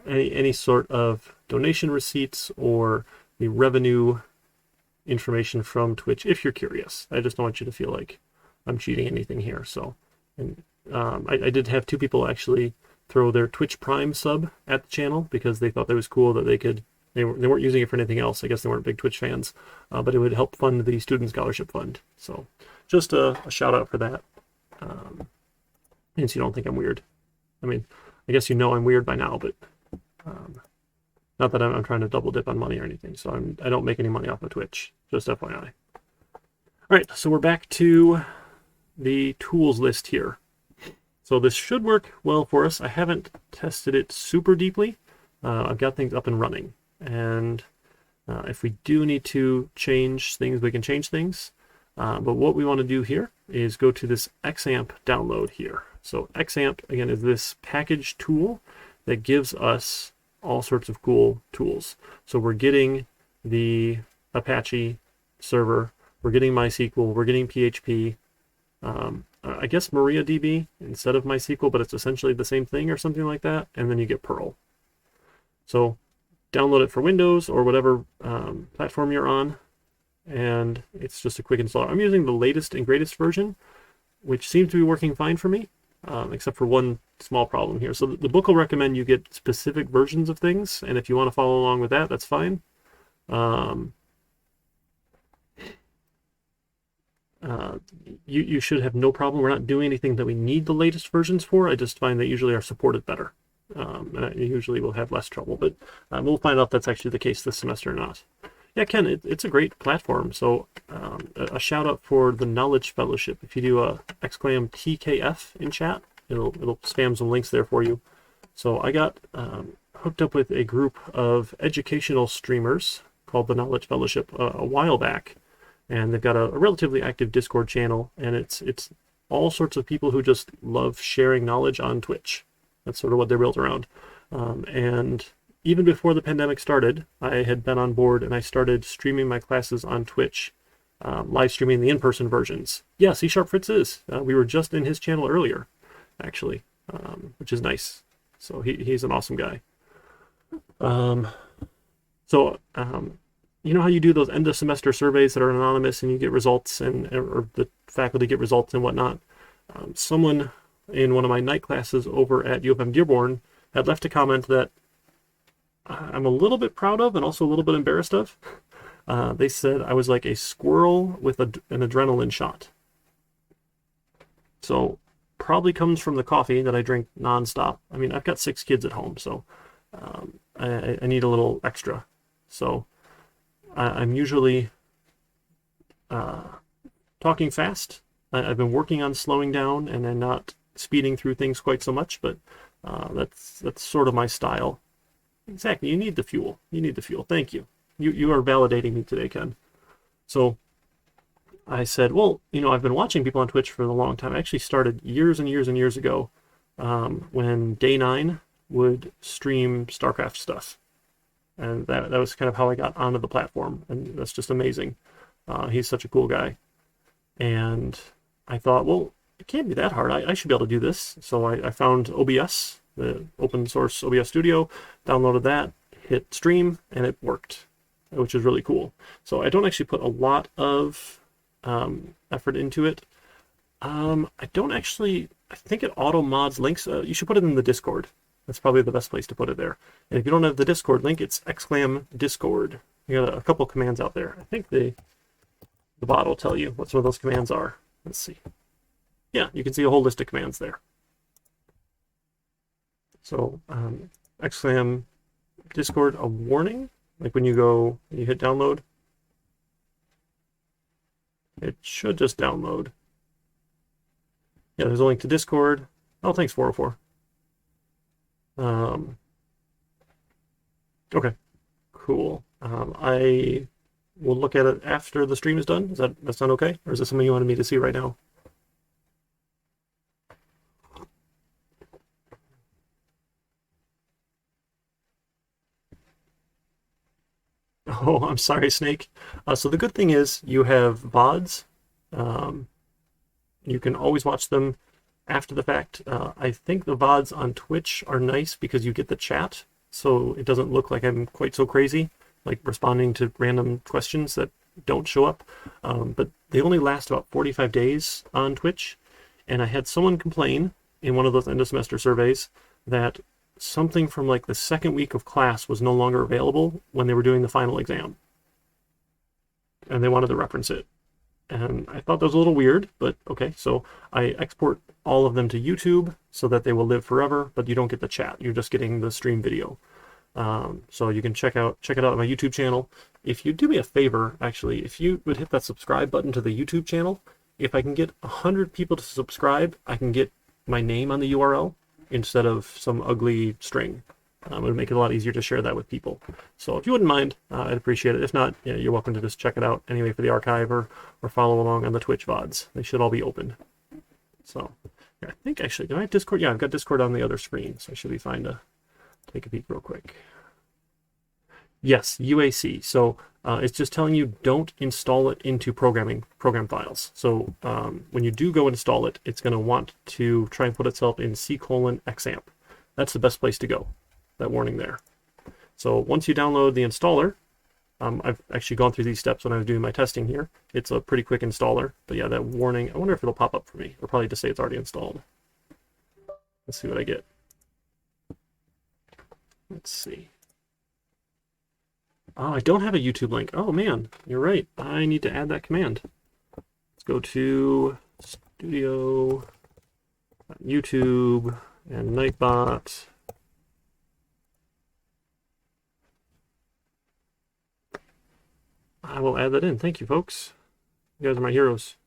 any sort of donation receipts or the revenue information from Twitch if you're curious. I just don't want you to feel like I'm cheating anything here. So, and I did have 2 people actually throw their Twitch Prime sub at the channel because they thought that was cool that they weren't using it for anything else. I guess they weren't big Twitch fans, but it would help fund the Student Scholarship Fund. So just a shout out for that. And so you don't think I'm weird. I mean, I guess you know I'm weird by now, but not that I'm trying to double dip on money or anything. So I don't make any money off of Twitch, just FYI. All right, so we're back to the tools list here. So this should work well for us. I haven't tested it super deeply. I've got things up and running. And if we do need to change things, we can change things. But what we want to do here is go to this Xampp download here. So Xampp, again, is this package tool that gives us all sorts of cool tools. So we're getting the Apache server, we're getting MySQL, we're getting PHP, I guess MariaDB instead of MySQL, but it's essentially the same thing or something like that, and then you get Perl. So download it for Windows or whatever platform you're on, and it's just a quick installer. I'm using the latest and greatest version, which seems to be working fine for me, except for one small problem here. So the book will recommend you get specific versions of things, and if you want to follow along with that, that's fine. You should have no problem. We're not doing anything that we need the latest versions for. I just find they usually are supported better. And I usually will have less trouble, but we'll find out if that's actually the case this semester or not. Yeah, Ken, it's a great platform. So a shout out for the Knowledge Fellowship. If you do a !TKF in chat, it'll spam some links there for you. So I got hooked up with a group of educational streamers called the Knowledge Fellowship a while back, and they've got a relatively active Discord channel, and it's all sorts of people who just love sharing knowledge on Twitch. That's sort of what they're built around. And even before the pandemic started, I had been on board and I started streaming my classes on Twitch, live streaming the in-person versions. Yeah, C# Fritz is. We were just in his channel earlier, actually, which is nice. So he's an awesome guy. You know how you do those end of semester surveys that are anonymous and you get results or the faculty get results and whatnot? Someone in one of my night classes over at U of M Dearborn had left a comment that I'm a little bit proud of and also a little bit embarrassed of. They said I was like a squirrel with an adrenaline shot. So probably comes from the coffee that I drink nonstop. I mean, I've got 6 kids at home, so I need a little extra. So I'm usually talking fast. I've been working on slowing down and then not speeding through things quite so much, but that's sort of my style. Exactly. You need the fuel. You need the fuel. Thank you. You are validating me today, Ken. So I said, well, I've been watching people on Twitch for a long time. I actually started years and years and years ago when Day9 would stream StarCraft stuff. And that was kind of how I got onto the platform. And that's just amazing. He's such a cool guy. And I thought, well, it can't be that hard. I should be able to do this. So I found OBS, the open source OBS studio, downloaded that, hit stream, and it worked, which is really cool. So I don't actually put a lot of effort into it. I think it auto mods links. You should put it in the Discord. That's probably the best place to put it there. And if you don't have the Discord link, it's !Discord. You got a couple commands out there. I think they the bot will tell you what some of those commands are. Let's see. Yeah, you can see a whole list of commands there. So Xampp Discord, a warning, like when you hit download, it should just download. Yeah, there's a link to Discord. Oh, thanks, 404. Okay, cool. I will look at it after the stream is done. Does that sound okay? Or is this something you wanted me to see right now? Oh, I'm sorry, Snake. So the good thing is you have VODs. You can always watch them after the fact. I think the VODs on Twitch are nice because you get the chat, so it doesn't look like I'm quite so crazy, like responding to random questions that don't show up. But they only last about 45 days on Twitch, and I had someone complain in one of those end of semester surveys that something from like the second week of class was no longer available when they were doing the final exam, and they wanted to reference it. And I thought that was a little weird, but okay. So I export all of them to YouTube so that they will live forever, but you don't get the chat. You're just getting the stream video. So you can check it out on my YouTube channel. If you do me a favor, actually, if you would hit that subscribe button to the YouTube channel, if I can get 100 people to subscribe, I can get my name on the URL instead of some ugly string. It would make it a lot easier to share that with people. So if you wouldn't mind, I'd appreciate it. If not, yeah, you're welcome to just check it out anyway for the archive or follow along on the Twitch VODs. They should all be open. So yeah, I think actually, do I have Discord? Yeah, I've got Discord on the other screen, so I should be fine to take a peek real quick. Yes, UAC. So it's just telling you don't install it into program files. So when you do go install it, it's going to want to try and put itself in C:\Xampp. That's the best place to go. That warning there. So once you download the installer, I've actually gone through these steps when I was doing my testing here. It's a pretty quick installer, but yeah, that warning, I wonder if it'll pop up for me. It'll probably just say it's already installed. Let's see what I get. Let's see. Oh, I don't have a YouTube link. Oh man, you're right. I need to add that command. Let's go to Studio, YouTube, and Nightbot. I will add that in. Thank you, folks. You guys are my heroes.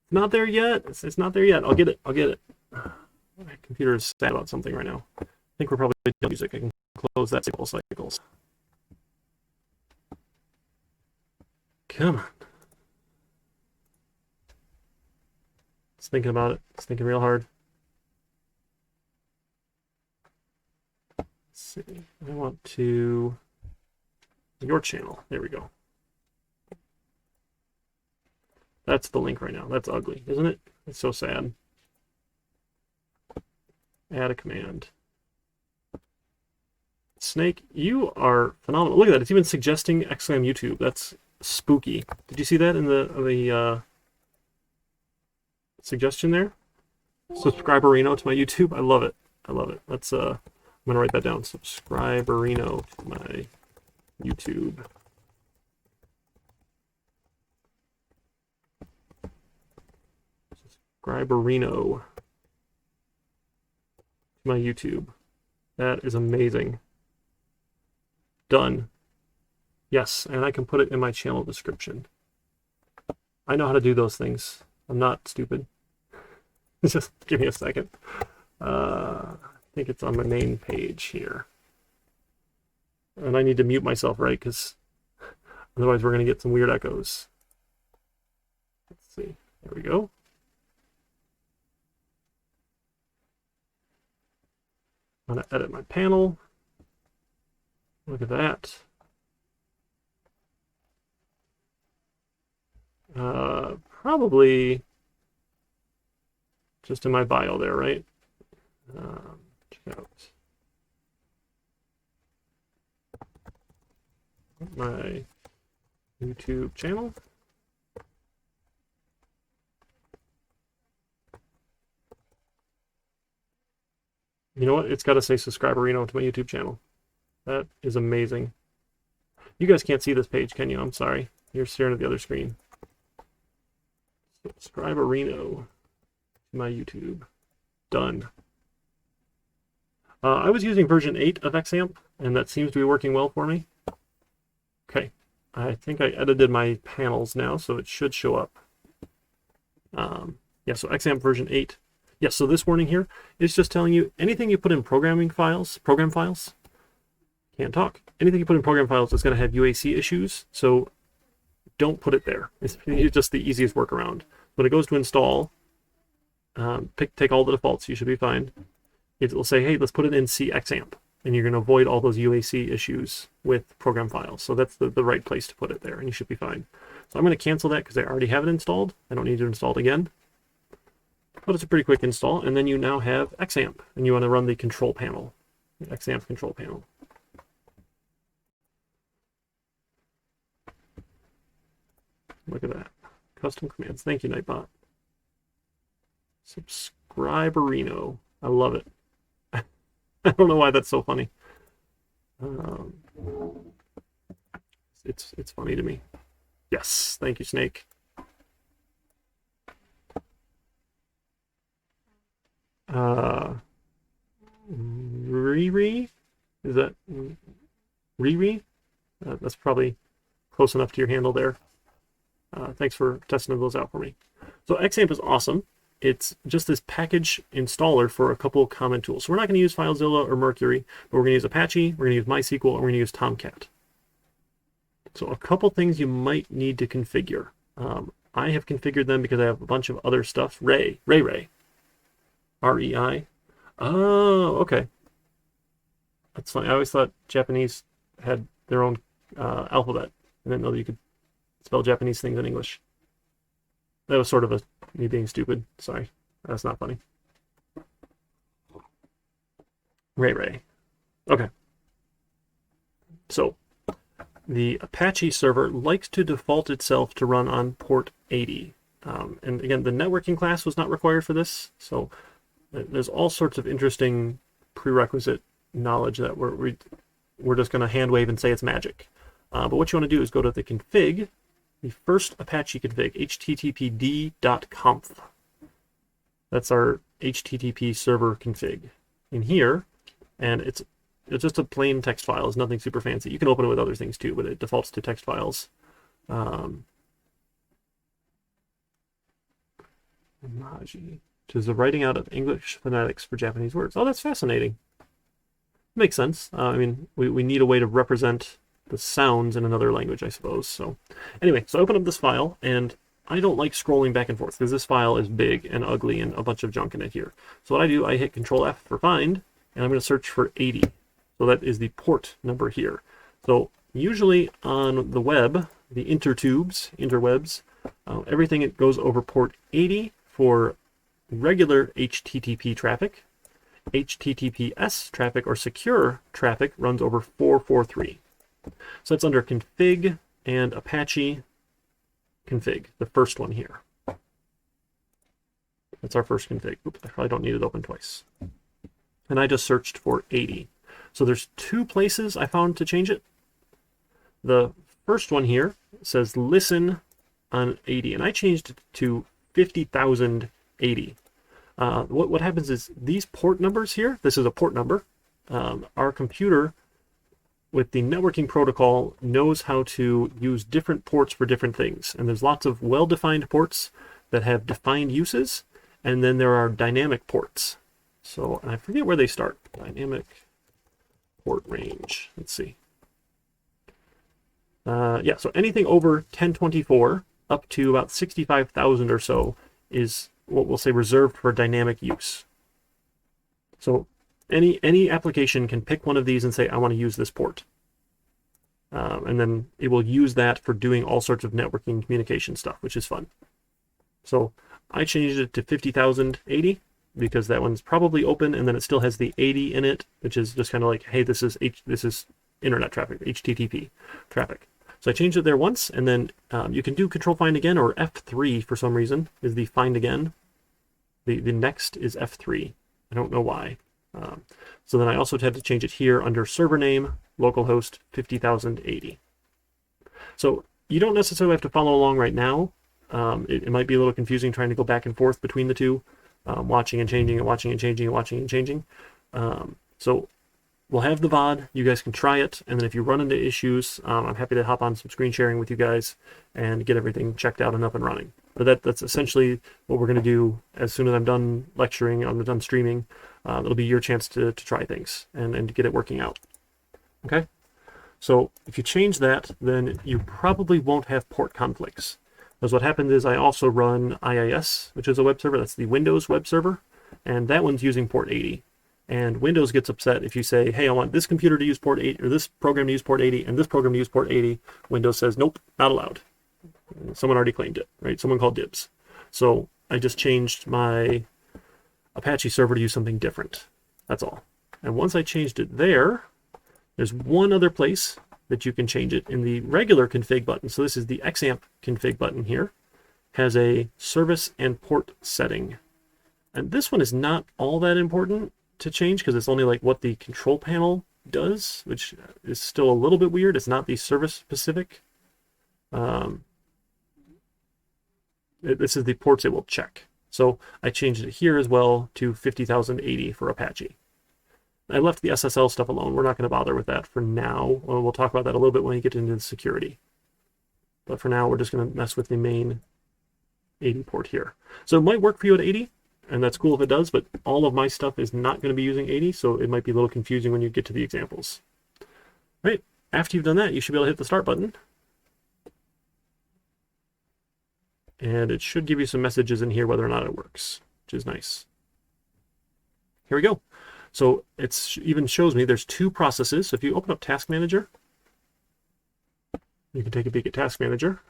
Not there yet. It's not there yet. I'll get it. I'll get it. My computer is sad about something right now. I think we're probably done music. I can close that cycles. Come on. It's thinking about it. It's thinking real hard. Let's see. I want to... your channel. There we go. That's the link right now. That's ugly, isn't it? It's so sad. Add a command. Snake, you are phenomenal. Look at that. It's even suggesting Xampp YouTube. That's spooky. Did you see that in the suggestion there? Subscriberino to my YouTube. I love it. I love it. Let's I'm gonna write that down. Subscriberino to my YouTube. Subscriberino to my YouTube. That is amazing. Done. Yes, and I can put it in my channel description. I know how to do those things. I'm not stupid. Just give me a second. I think it's on my main page here. And I need to mute myself, right? Because otherwise we're going to get some weird echoes. Let's see. There we go. I'm going to edit my panel. Look at that. Probably just in my bio there, right? Check out my YouTube channel. You know what? It's got to say subscriberino to my YouTube channel. That is amazing. You guys can't see this page, can you? I'm sorry. You're staring at the other screen. Subscribe Areno to my YouTube. Done. I was using version 8 of Xampp, and that seems to be working well for me. Okay, I think I edited my panels now, so it should show up. Yeah, so Xampp version 8. Yeah, so this warning here is just telling you anything you put in program files, can't talk. Anything you put in program files is going to have UAC issues, so don't put it there. It's just the easiest workaround. When it goes to install, take all the defaults, you should be fine. It will say, hey, let's put it in Xampp, and you're going to avoid all those UAC issues with program files. So that's the right place to put it there, and you should be fine. So I'm going to cancel that because I already have it installed. I don't need to install it again. But it's a pretty quick install, and then you now have Xampp, and you want to run the control panel, the Xampp control panel. Look at that. Custom commands. Thank you, Nightbot. Subscribe Areno. I love it. I don't know why that's so funny. It's funny to me. Yes, thank you, Snake. Riri? Is that Riri? That's probably close enough to your handle there. Thanks for testing those out for me. So Xampp is awesome. It's just this package installer for a couple of common tools. So we're not going to use FileZilla or Mercury, but we're going to use Apache, we're going to use MySQL, and we're going to use Tomcat. So a couple things you might need to configure. I have configured them because I have a bunch of other stuff. Ray. R-E-I. Oh, okay. That's funny. I always thought Japanese had their own alphabet. I didn't know that you could spell Japanese things in English. That was sort of me being stupid. Sorry. That's not funny. Ray. Okay. So, the Apache server likes to default itself to run on port 80. And again, the networking class was not required for this. So, there's all sorts of interesting prerequisite knowledge that we're just going to hand wave and say it's magic. But what you want to do is go to the config, the first Apache config, httpd.conf. That's our HTTP server config in here, and it's just a plain text file. It's nothing super fancy. You can open it with other things too, but it defaults to text files. Imaji, which is the writing out of English phonetics for Japanese words. Oh, that's fascinating. Makes sense. I mean, we need a way to represent the sounds in another language, I suppose. So anyway, so I open up this file, and I don't like scrolling back and forth because this file is big and ugly and a bunch of junk in it here. So what I do, I hit Control F for find, and I'm going to search for 80. So that is the port number here. So usually on the web, the interwebs, everything it goes over port 80 for regular HTTP traffic. HTTPS traffic or secure traffic runs over 443. So it's under config and Apache config, the first one here. That's our first config. Oops, I probably don't need it open twice. And I just searched for 80. So there's two places I found to change it. The first one here says listen on 80, and I changed it to 50,080. What happens is these port numbers here, this is a port number, our computer with the networking protocol knows how to use different ports for different things. And there's lots of well-defined ports that have defined uses, and then there are dynamic ports. So I forget where they start. Dynamic port range. Let's see. Yeah, so anything over 1024 up to about 65,000 or so is what we'll say reserved for dynamic use. So any application can pick one of these and say, I want to use this port. And then it will use that for doing all sorts of networking communication stuff, which is fun. So I changed it to 50,080 because that one's probably open, and then it still has the 80 in it, which is just kind of like, hey, this is internet traffic, HTTP traffic. So I changed it there once, and then you can do Control Find Again, or F3 for some reason is the Find Again. The next is F3. I don't know why. So then I also had to change it here under server name, localhost 50,080. So you don't necessarily have to follow along right now. It might be a little confusing trying to go back and forth between the two, watching and changing and watching and changing and watching and changing. So we'll have the VOD. You guys can try it, and then if you run into issues, I'm happy to hop on some screen sharing with you guys and get everything checked out and up and running. But that's essentially what we're going to do. As soon as I'm done lecturing, I'm done streaming, it'll be your chance to try things and to get it working out. Okay? So if you change that, then you probably won't have port conflicts. Because what happens is I also run IIS, which is a web server. That's the Windows web server, and that one's using port 80. And Windows gets upset if you say, hey, I want this computer to use port 80, or this program to use port 80, and this program to use port 80. Windows says, nope, not allowed. Someone already claimed it, right? Someone called dibs. So I just changed my Apache server to use something different. That's all. And once I changed it there's one other place that you can change it in the regular config button. So this is the Xampp config button here. Has a service and port setting. And this one is not all that important to change because it's only like what the control panel does, which is still a little bit weird. It's not the service specific. This is the ports it will check. So I changed it here as well to 50,080 for Apache. I left the SSL stuff alone. We're not going to bother with that for now. We'll talk about that a little bit when we get into the security. But for now, we're just going to mess with the main 80 port here. So it might work for you at 80, and that's cool if it does, but all of my stuff is not going to be using 80, so it might be a little confusing when you get to the examples. All right, after you've done that, you should be able to hit the start button. And it should give you some messages in here whether or not it works, which is nice. Here we go. So it even shows me there's two processes. So if you open up Task Manager, you can take a peek at Task Manager.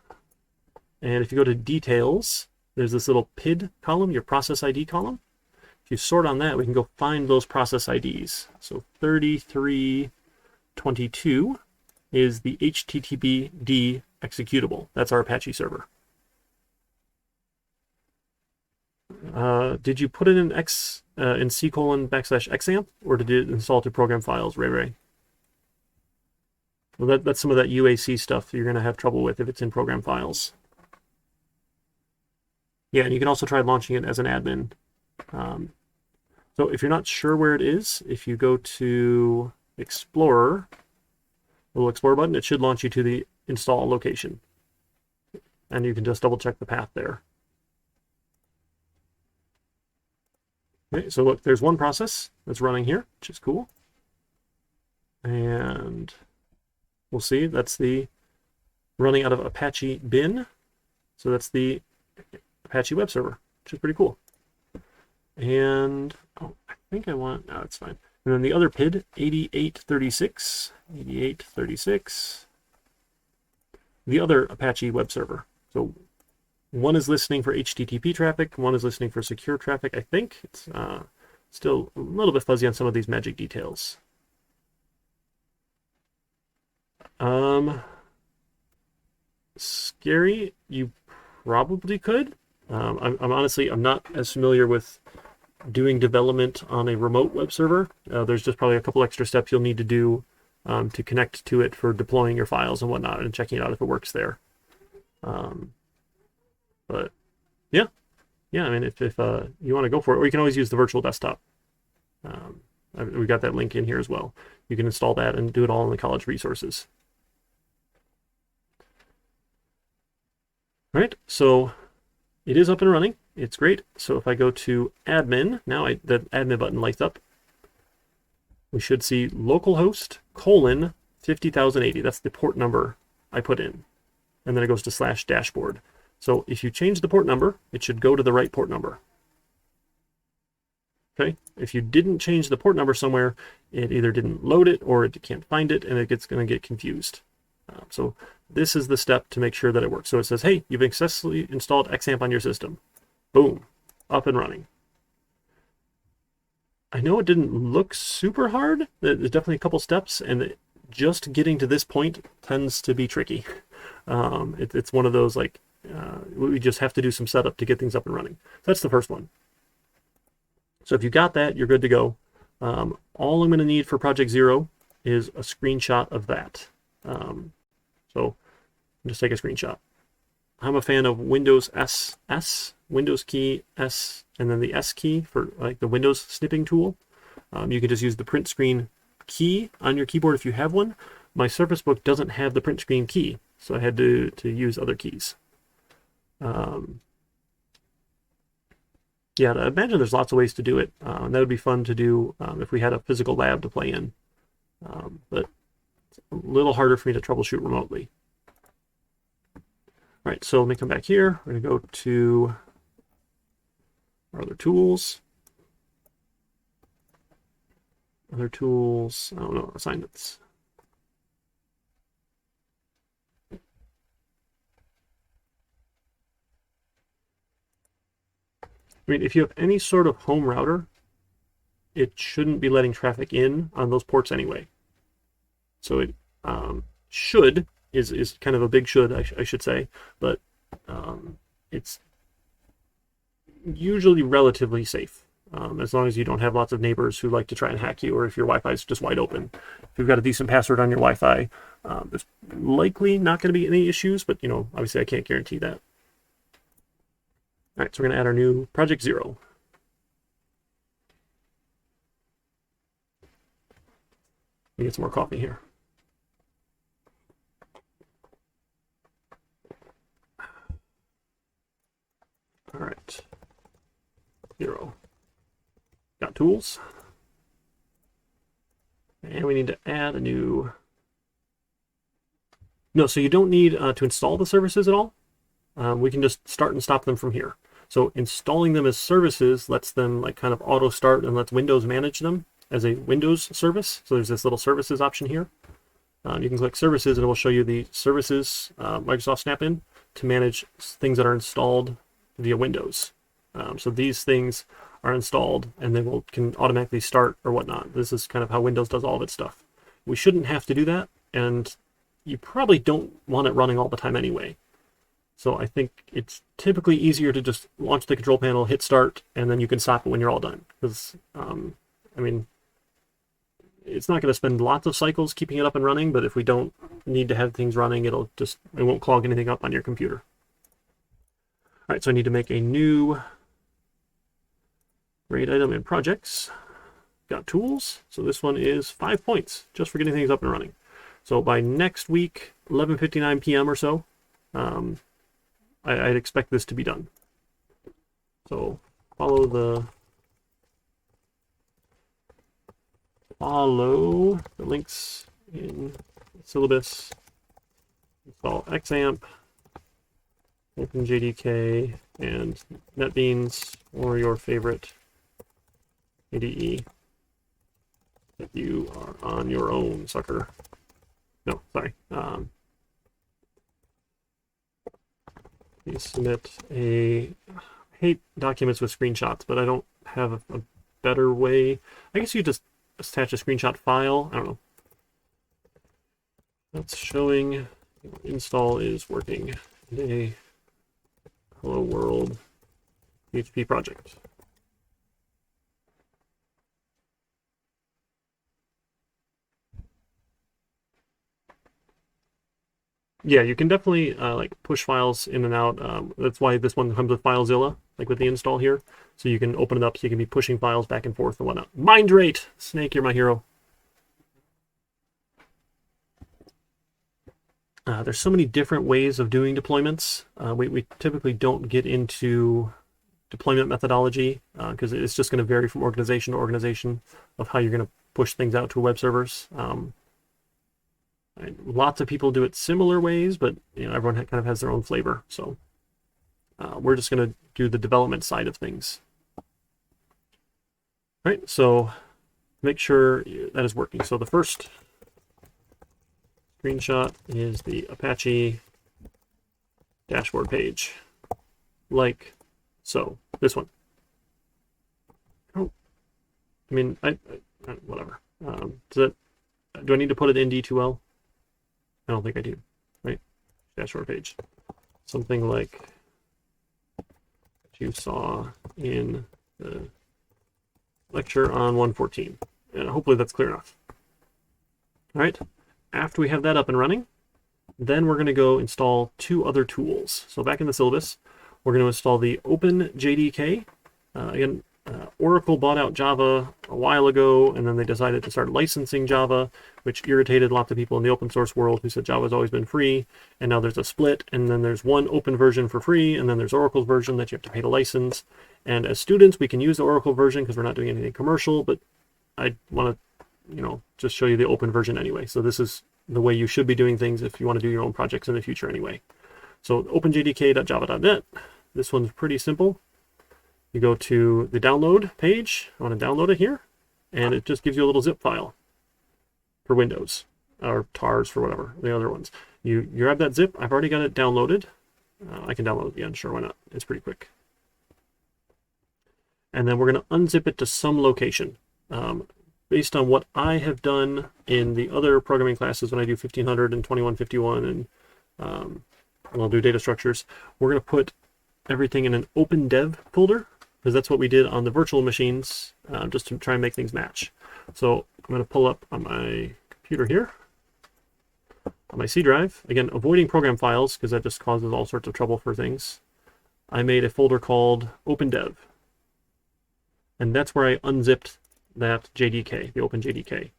And if you go to Details, there's this little PID column, your process ID column. If you sort on that, we can go find those process IDs. So 3322 is the HTTPD executable. That's our Apache server. Did you put it in C:\\Xampp, or did it install to program files, Ray? Well, that's some of that UAC stuff you're going to have trouble with if it's in program files. Yeah, and you can also try launching it as an admin. So if you're not sure where it is, if you go to Explorer, the little Explorer button, it should launch you to the install location. And you can just double check the path there. Okay, so look, there's one process that's running here, which is cool. And we'll see, that's the running out of Apache bin. So that's the Apache web server, which is pretty cool. And, oh, I think I want, no, it's fine. And then the other PID, 8836, the other Apache web server. So one is listening for HTTP traffic, one is listening for secure traffic, I think. It's still a little bit fuzzy on some of these magic details. Scary, you probably could. I'm honestly, I'm not as familiar with doing development on a remote web server. There's just probably a couple extra steps you'll need to do to connect to it for deploying your files and whatnot and checking it out if it works there. But yeah, I mean, if you want to go for it, or you can always use the virtual desktop. We got that link in here as well. You can install that and do it all in the college resources. All right, so it is up and running. It's great. So if I go to admin, now the admin button lights up. We should see localhost 50,080. That's the port number I put in. And then it goes to /dashboard. So if you change the port number, it should go to the right port number. Okay. If you didn't change the port number somewhere, it either didn't load it or it can't find it, and it's going to get confused. So this is the step to make sure that it works. So it says, hey, you've successfully installed Xampp on your system. Boom, up and running. I know it didn't look super hard. There's definitely a couple steps, and just getting to this point tends to be tricky. It's one of those, like, we just have to do some setup to get things up and running. So that's the first one. So if you got that, you're good to go. All I'm going to need for Project Zero is a screenshot of that. So Just take a screenshot. I'm a fan of Windows S, Windows key S, and then the S key for like the Windows snipping tool. You can just use the print screen key on your keyboard if you have one. My Surface Book doesn't have the print screen key, so I had to use other keys. Yeah, I imagine there's lots of ways to do it, and that would be fun to do if we had a physical lab to play in. But it's a little harder for me to troubleshoot remotely. All right, so let me come back here. We're going to go to our other tools. Other tools, I don't know, assignments. I mean, if you have any sort of home router, it shouldn't be letting traffic in on those ports anyway. So it should is kind of a big should, I should say, but it's usually relatively safe. As long as you don't have lots of neighbors who like to try and hack you, or if your Wi-Fi is just wide open. If you've got a decent password on your Wi-Fi, there's likely not going to be any issues, but obviously I can't guarantee that. All right, so we're going to add our new project 0. Let me get some more coffee here. All right, 0. Got tools. And we need to add a new... No, so you don't need to install the services at all. We can just start and stop them from here. So installing them as services lets them like kind of auto start and lets Windows manage them as a Windows service. So there's this little services option here. You can click services and it will show you the services Microsoft Snap-in to manage things that are installed via Windows. So these things are installed and they can automatically start or whatnot. This is kind of how Windows does all of its stuff. We shouldn't have to do that, and you probably don't want it running all the time anyway. So I think it's typically easier to just launch the control panel, hit start, and then you can stop it when you're all done. Because, I mean, it's not going to spend lots of cycles keeping it up and running, but if we don't need to have things running, it won't clog anything up on your computer. All right, so I need to make a new grade item in projects. Got tools. So this one is 5 points just for getting things up and running. So by next week, 11:59 p.m. or so, I'd expect this to be done. So follow the links in the syllabus. Install Xampp, open JDK, and NetBeans, or your favorite IDE that you are on your own, sucker. No, sorry. You submit I hate documents with screenshots, but I don't have a better way. I guess you just attach a screenshot file. I don't know. That's showing install is working in a Hello World PHP project. Yeah, you can definitely like push files in and out. That's why this one comes with FileZilla, like with the install here. So you can open it up so you can be pushing files back and forth and whatnot. Mind rate! Snake, you're my hero. There's so many different ways of doing deployments. We typically don't get into deployment methodology because it's just going to vary from organization to organization of how you're going to push things out to web servers. Lots of people do it similar ways, but everyone kind of has their own flavor. So we're just going to do the development side of things. All right, so make sure that is working. So the first screenshot is the Apache dashboard page, like so. This one. Oh, I mean, whatever. Do I need to put it in D2l? I don't think I do, right? Dashboard page. Something like what you saw in the lecture on 114. And hopefully that's clear enough. All right, after we have that up and running, Then we're going to go install 2 other tools. So back in the syllabus, we're going to install the OpenJDK. Again, Oracle bought out Java a while ago, and then they decided to start licensing Java, which irritated lots of people in the open source world who said Java's always been free, and now there's a split, and then there's one open version for free, and then there's Oracle's version that you have to pay to license. And as students, we can use the Oracle version because we're not doing anything commercial, but I want to, just show you the open version anyway. So this is the way you should be doing things if you want to do your own projects in the future anyway. So openjdk.java.net. This one's pretty simple. You go to the download page. I want to download it here, and it just gives you a little zip file for Windows or TARS for whatever the other ones. You grab that zip. I've already got it downloaded. I can download it again. Sure, why not? It's pretty quick. And then we're going to unzip it to some location. Based on what I have done in the other programming classes when I do 1500 and 2151 and I'll do data structures, we're going to put everything in an open dev folder, because that's what we did on the virtual machines, just to try and make things match. So I'm going to pull up on my computer here, on my C drive, again, avoiding program files because that just causes all sorts of trouble for things. I made a folder called Open Dev, and that's where I unzipped that JDK, the OpenJDK.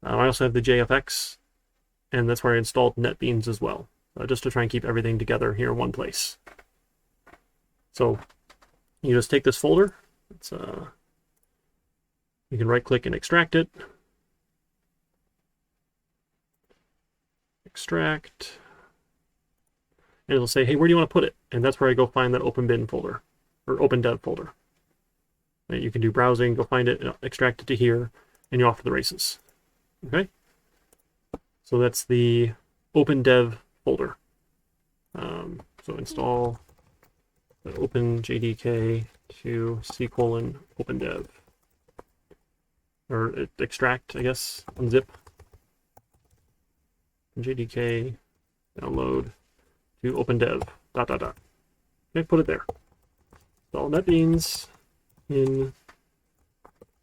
I also have the JFX, and that's where I installed NetBeans as well, just to try and keep everything together here in one place. So you just take this folder. It's, you can right-click and extract it. Extract. And it'll say, hey, where do you want to put it? And that's where I go find that OpenBin folder, or OpenDev folder. And you can do browsing, go find it, extract it to here, and you're off to the races. Okay? So that's the OpenDev folder. So install the OpenJDK to C:\opendev. Or extract, I guess, unzip. JDK, download to OpenDev, ... Okay, put it there. So NetBeans in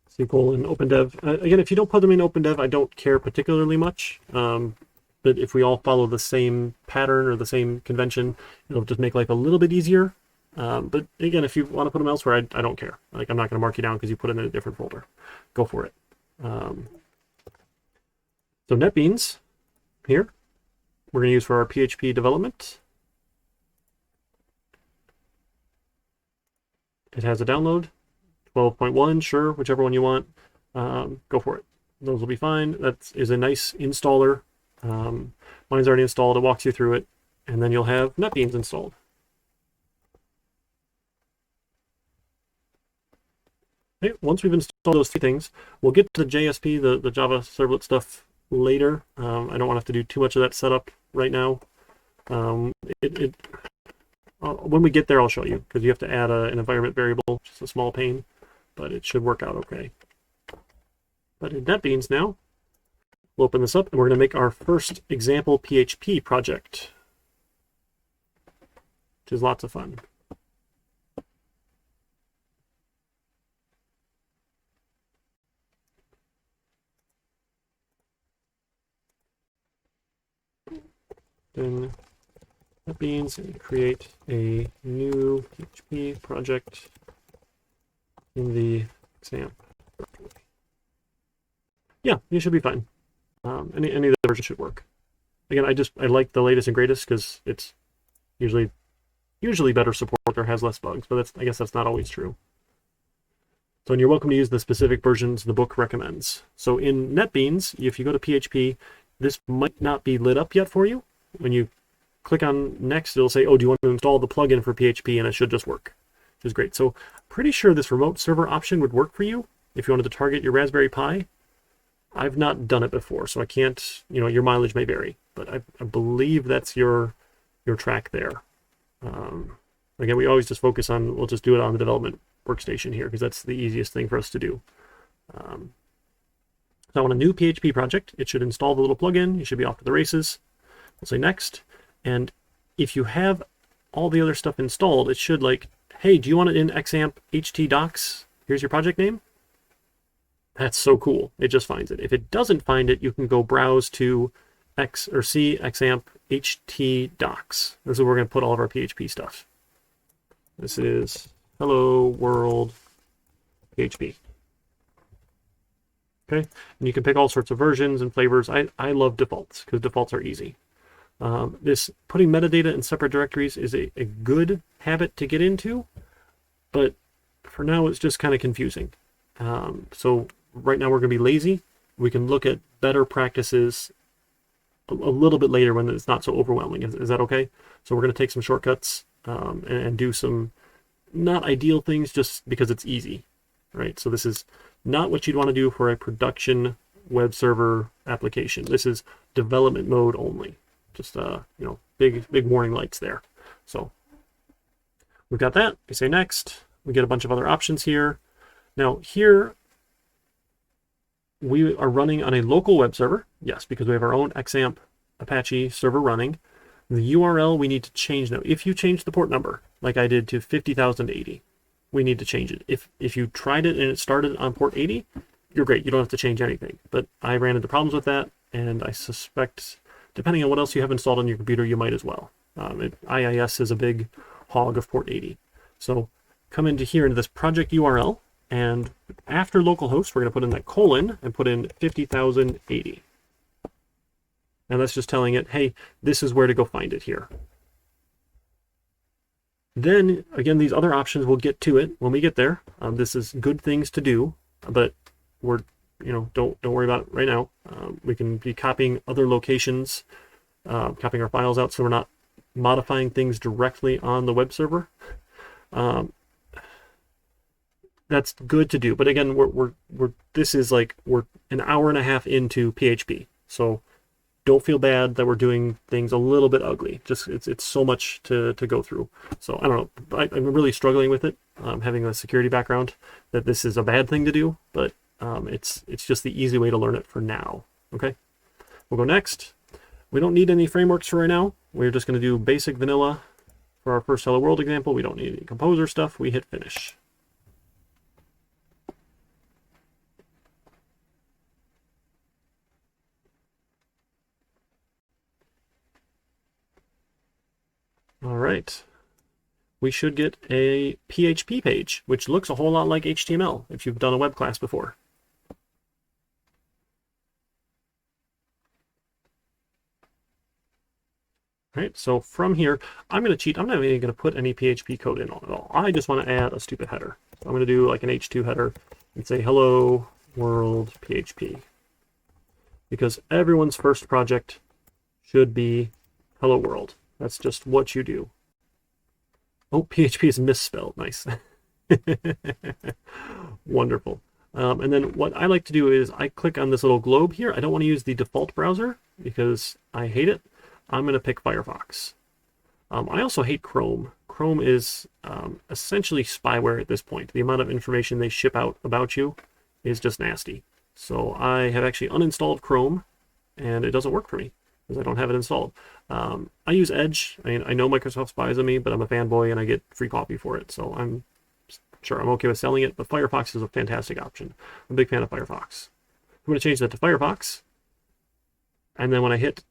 C:\opendev. Again, if you don't put them in OpenDev, I don't care particularly much. But if we all follow the same pattern or the same convention, it'll just make life a little bit easier. But again, if you want to put them elsewhere, I don't care. Like, I'm not going to mark you down because you put them in a different folder. Go for it. So NetBeans here, we're going to use for our PHP development. It has a download, 12.1, sure, whichever one you want. Go for it. Those will be fine. That is a nice installer. Mine's already installed. It walks you through it, and then you'll have NetBeans installed. Okay, once we've installed those 3 things, we'll get to the JSP, the Java servlet stuff later. I don't want to have to do too much of that setup right now. When we get there, I'll show you, because you have to add an environment variable, which is a small pain, but it should work out okay. But in NetBeans now, we'll open this up, and we're going to make our first example PHP project, which is lots of fun. Then NetBeans and create a new PHP project in the Xampp. Yeah, you should be fine. Any of the versions should work. Again, I like the latest and greatest because it's usually better support or has less bugs, but I guess that's not always true. So, and you're welcome to use the specific versions the book recommends. So in NetBeans, if you go to PHP, this might not be lit up yet for you. When you click on next, it'll say, oh, do you want to install the plugin for PHP? And it should just work, which is great. So pretty sure this remote server option would work for you if you wanted to target your Raspberry Pi. I've not done it before, so I can't, your mileage may vary, but I believe that's your track there. Again, we always just focus on, we'll just do it on the development workstation here because that's the easiest thing for us to do. So I want a new PHP project. It should install the little plugin. You should be off to the races. We'll say next. And if you have all the other stuff installed, it should hey, do you want it in Xampp htdocs? Here's your project name. That's so cool. It just finds it. If it doesn't find it, you can go browse to Xampp htdocs. This is where we're going to put all of our PHP stuff. This is hello world PHP. Okay, and you can pick all sorts of versions and flavors. I love defaults because defaults are easy. This putting metadata in separate directories is a good habit to get into, but for now it's just kind of confusing. So right now we're going to be lazy. We can look at better practices a little bit later when it's not so overwhelming. Is that okay? So we're going to take some shortcuts and do some not ideal things just because it's easy, right? So this is not what you'd want to do for a production web server application. This is development mode only. Just big warning lights there. So we've got that. We say next. We get a bunch of other options here. Now here we are running on a local web server. Yes, because we have our own Xampp Apache server running. The URL we need to change now. If you change the port number, like I did to 50,080, we need to change it. If you tried it and it started on port 80, you're great. You don't have to change anything. But I ran into problems with that, and I suspect, depending on what else you have installed on your computer, you might as well. IIS is a big hog of port 80. So come into here into this project URL, and after localhost, we're going to put in that colon and put in 50,080. And that's just telling it, hey, this is where to go find it here. Then, again, these other options, we'll get to it when we get there. This is good things to do, but we're, don't worry about it right now. We can be copying other locations, copying our files out so we're not modifying things directly on the web server. That's good to do, but again, we're an hour and a half into PHP, so don't feel bad that we're doing things a little bit ugly. Just it's so much to go through. So I don't know. I'm really struggling with it, having a security background, that this is a bad thing to do, but it's just the easy way to learn it for now. Okay, we'll go next. We don't need any frameworks for right now. We're just going to do basic vanilla for our first Hello World example. We don't need any composer stuff. We hit finish. All right, we should get a PHP page, which looks a whole lot like HTML if you've done a web class before. All right, so from here, I'm going to cheat. I'm not even going to put any PHP code in at all. I just want to add a stupid header. So I'm going to do like an H2 header and say hello world PHP, because everyone's first project should be hello world. That's just what you do. Oh, PHP is misspelled. Nice. Wonderful. And then what I like to do is I click on this little globe here. I don't want to use the default browser because I hate it. I'm going to pick Firefox. I also hate Chrome. Chrome is essentially spyware at this point. The amount of information they ship out about you is just nasty. So I have actually uninstalled Chrome, and it doesn't work for me because I don't have it installed. I use Edge. I mean, I know Microsoft spies on me, but I'm a fanboy and I get free coffee for it. So I'm sure I'm okay with selling it, but Firefox is a fantastic option. I'm a big fan of Firefox. I'm going to change that to Firefox. And then when I hit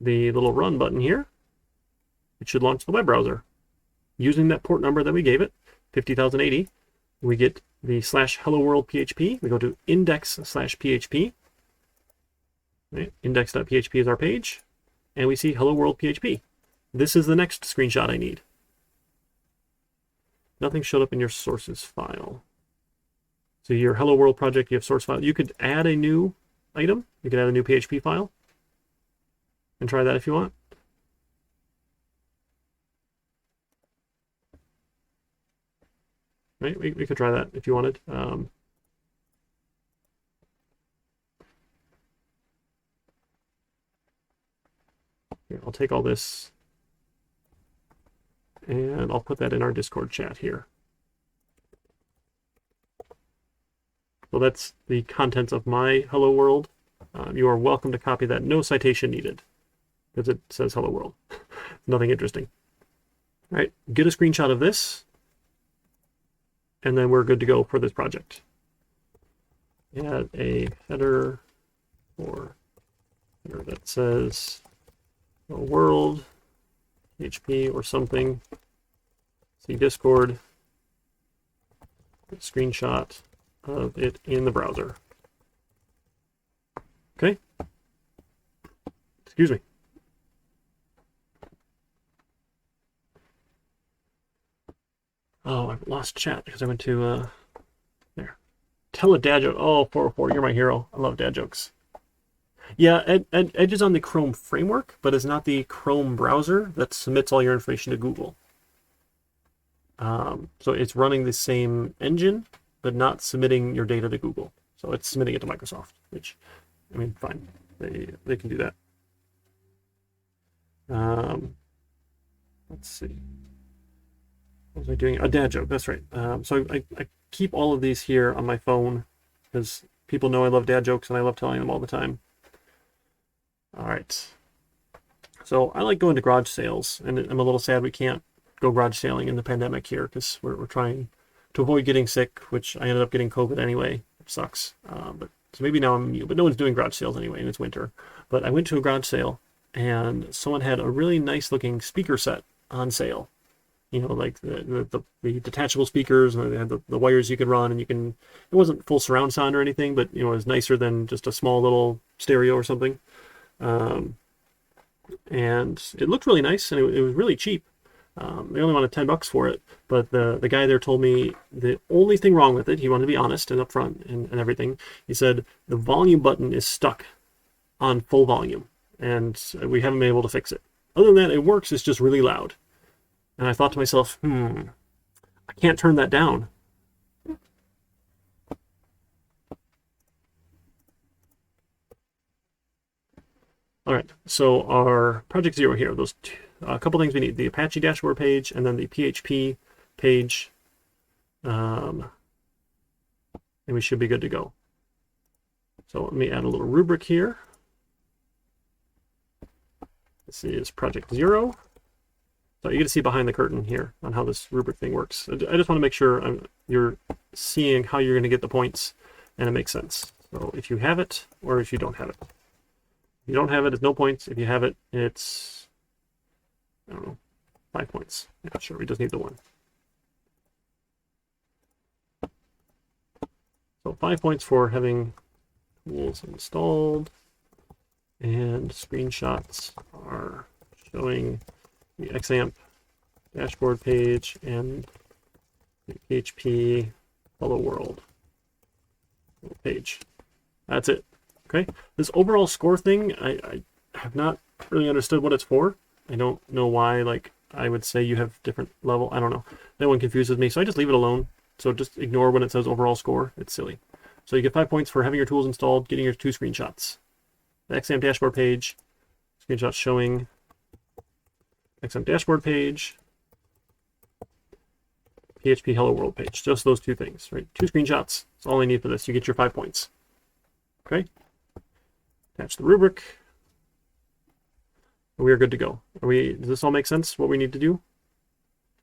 the little run button here, it should launch the web browser. Using that port number that we gave it, 50,080, we get the /hello world PHP. We go to index/PHP. Right? Index.php is our page, and we see hello world PHP. This is the next screenshot I need. Nothing showed up in your sources file. So your hello world project, you have source file. You could add a new item. You could add a new PHP file and try that if you want. Right? We could try that if you wanted. Here, I'll take all this and I'll put that in our Discord chat here. So that's the contents of my hello world. You are welcome to copy that. No citation needed because it says hello world. Nothing interesting. All right, get a screenshot of this, and then we're good to go for this project. Add a header or header that says world, PHP or something. See Discord, screenshot of it in the browser. Okay. Excuse me. Oh, I've lost chat because I went to, there. Tell a dad joke. Oh, 404, you're my hero. I love dad jokes. Yeah, Edge is on the Chrome framework, but it's not the Chrome browser that submits all your information to Google. So it's running the same engine, but not submitting your data to Google. So it's submitting it to Microsoft, which, I mean, fine. They can do that. Let's see. What was I doing? A dad joke, that's right. So I keep all of these here on my phone because people know I love dad jokes and I love telling them all the time. All right. So I like going to garage sales, and I'm a little sad we can't go garage sailing in the pandemic here because we're trying to avoid getting sick, which I ended up getting COVID anyway. It sucks. But so maybe now I'm immune, but no one's doing garage sales anyway, and it's winter. But I went to a garage sale, and someone had a really nice looking speaker set on sale. You know, like the detachable speakers, and they had the wires you could run, and it wasn't full surround sound or anything, but you know, it was nicer than just a small little stereo or something. And it looked really nice, and it was really cheap. They only wanted $10 for it, but the guy there told me the only thing wrong with it, he wanted to be honest and upfront and everything. He said the volume button is stuck on full volume, and we haven't been able to fix it. Other than that, it works. It's just really loud. And I thought to myself, I can't turn that down. All right, so our Project Zero here, those a couple things we need, the Apache dashboard page and then the PHP page, and we should be good to go. So let me add a little rubric here. This is Project Zero. So you get to see behind the curtain here on how this rubric thing works. I just want to make sure you're seeing how you're going to get the points and it makes sense. So if you have it or if you don't have it. If you don't have it, it's no points. If you have it, it's, I don't know, 5 points. Yeah, sure, we just need the one. So 5 points for having tools installed, and screenshots are showing the Xampp dashboard page and the PHP Hello World page. That's it. Okay. This overall score thing, I have not really understood what it's for. I don't know why, like, I would say you have different level. I don't know. That one confuses me, so I just leave it alone. So just ignore when it says overall score. It's silly. So you get 5 points for having your tools installed, getting your 2 screenshots. The Xampp dashboard page, screenshots showing Xampp dashboard page, PHP Hello World page. Just those 2 things, right? 2 screenshots. That's all I need for this. You get your 5 points. Okay. Attach the rubric. We are good to go. Does this all make sense? What we need to do?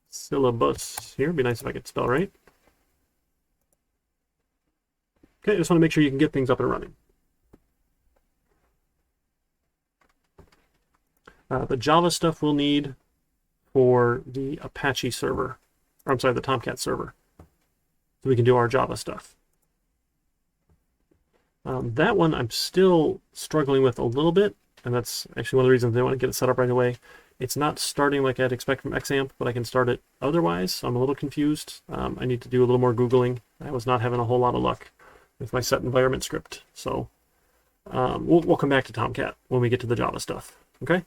Syllabus here. It'd be nice if I could spell right. Okay, I just want to make sure you can get things up and running. The Java stuff we'll need for the Apache server. Or I'm sorry, the Tomcat server. So we can do our Java stuff. That one I'm still struggling with a little bit, and that's actually one of the reasons they want to get it set up right away. It's not starting like I'd expect from Xampp, but I can start it otherwise, so I'm a little confused. I need to do a little more Googling. I was not having a whole lot of luck with my set environment script, so we'll come back to Tomcat when we get to the Java stuff, okay?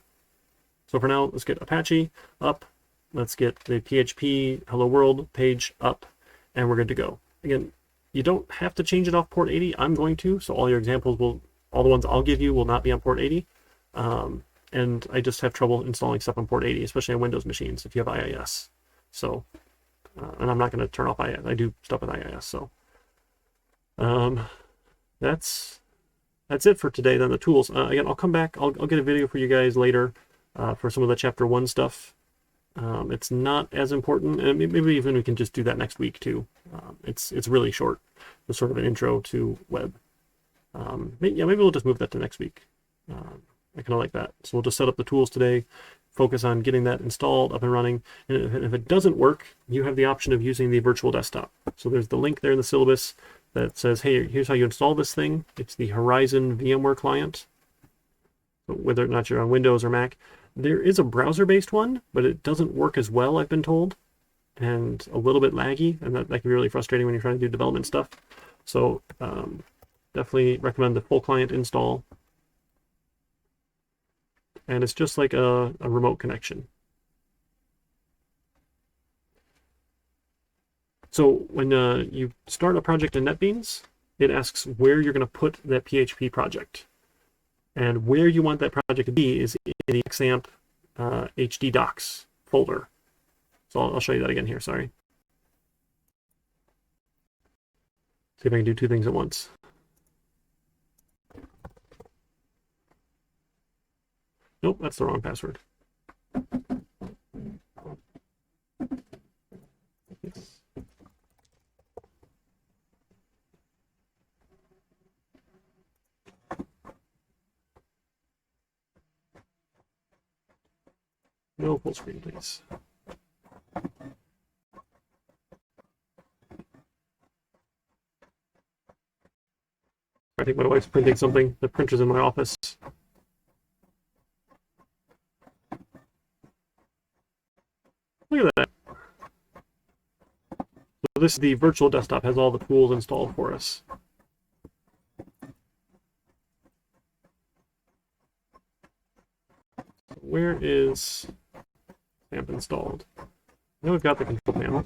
So for now, let's get Apache up. Let's get the PHP Hello World page up, and we're good to go. Again, you don't have to change it off port 80. I'm going to, so all your examples all the ones I'll give you will not be on port 80. And I just have trouble installing stuff on port 80, especially on Windows machines if you have IIS. So, and I'm not going to turn off IIS. I do stuff with IIS. So, that's it for today. Then the tools. Again, I'll come back. I'll get a video for you guys later for some of the Chapter 1 stuff. It's not as important, and maybe even we can just do that next week too. It's really short. It's sort of an intro to web. Maybe we'll just move that to next week. I kind of like that. So we'll just set up the tools today, focus on getting that installed, up and running. And if it doesn't work, you have the option of using the virtual desktop. So there's the link there in the syllabus that says, hey, here's how you install this thing. It's the Horizon VMware client. So whether or not you're on Windows or Mac, there is a browser-based one, but it doesn't work as well, I've been told, and a little bit laggy, and that can be really frustrating when you're trying to do development stuff. So definitely recommend the full client install. And it's just like a remote connection. So when you start a project in NetBeans, it asks where you're going to put that PHP project. And where you want that project to be is in the Xampp HD docs folder. So I'll show you that again here, sorry. See if I can do two things at once. Nope, that's the wrong password. Yes. No full screen, please. I think my wife's printing something. The printer's in my office. Look at that. So this is the virtual desktop, has all the tools installed for us. Where is Xampp installed? Now we've got the control panel.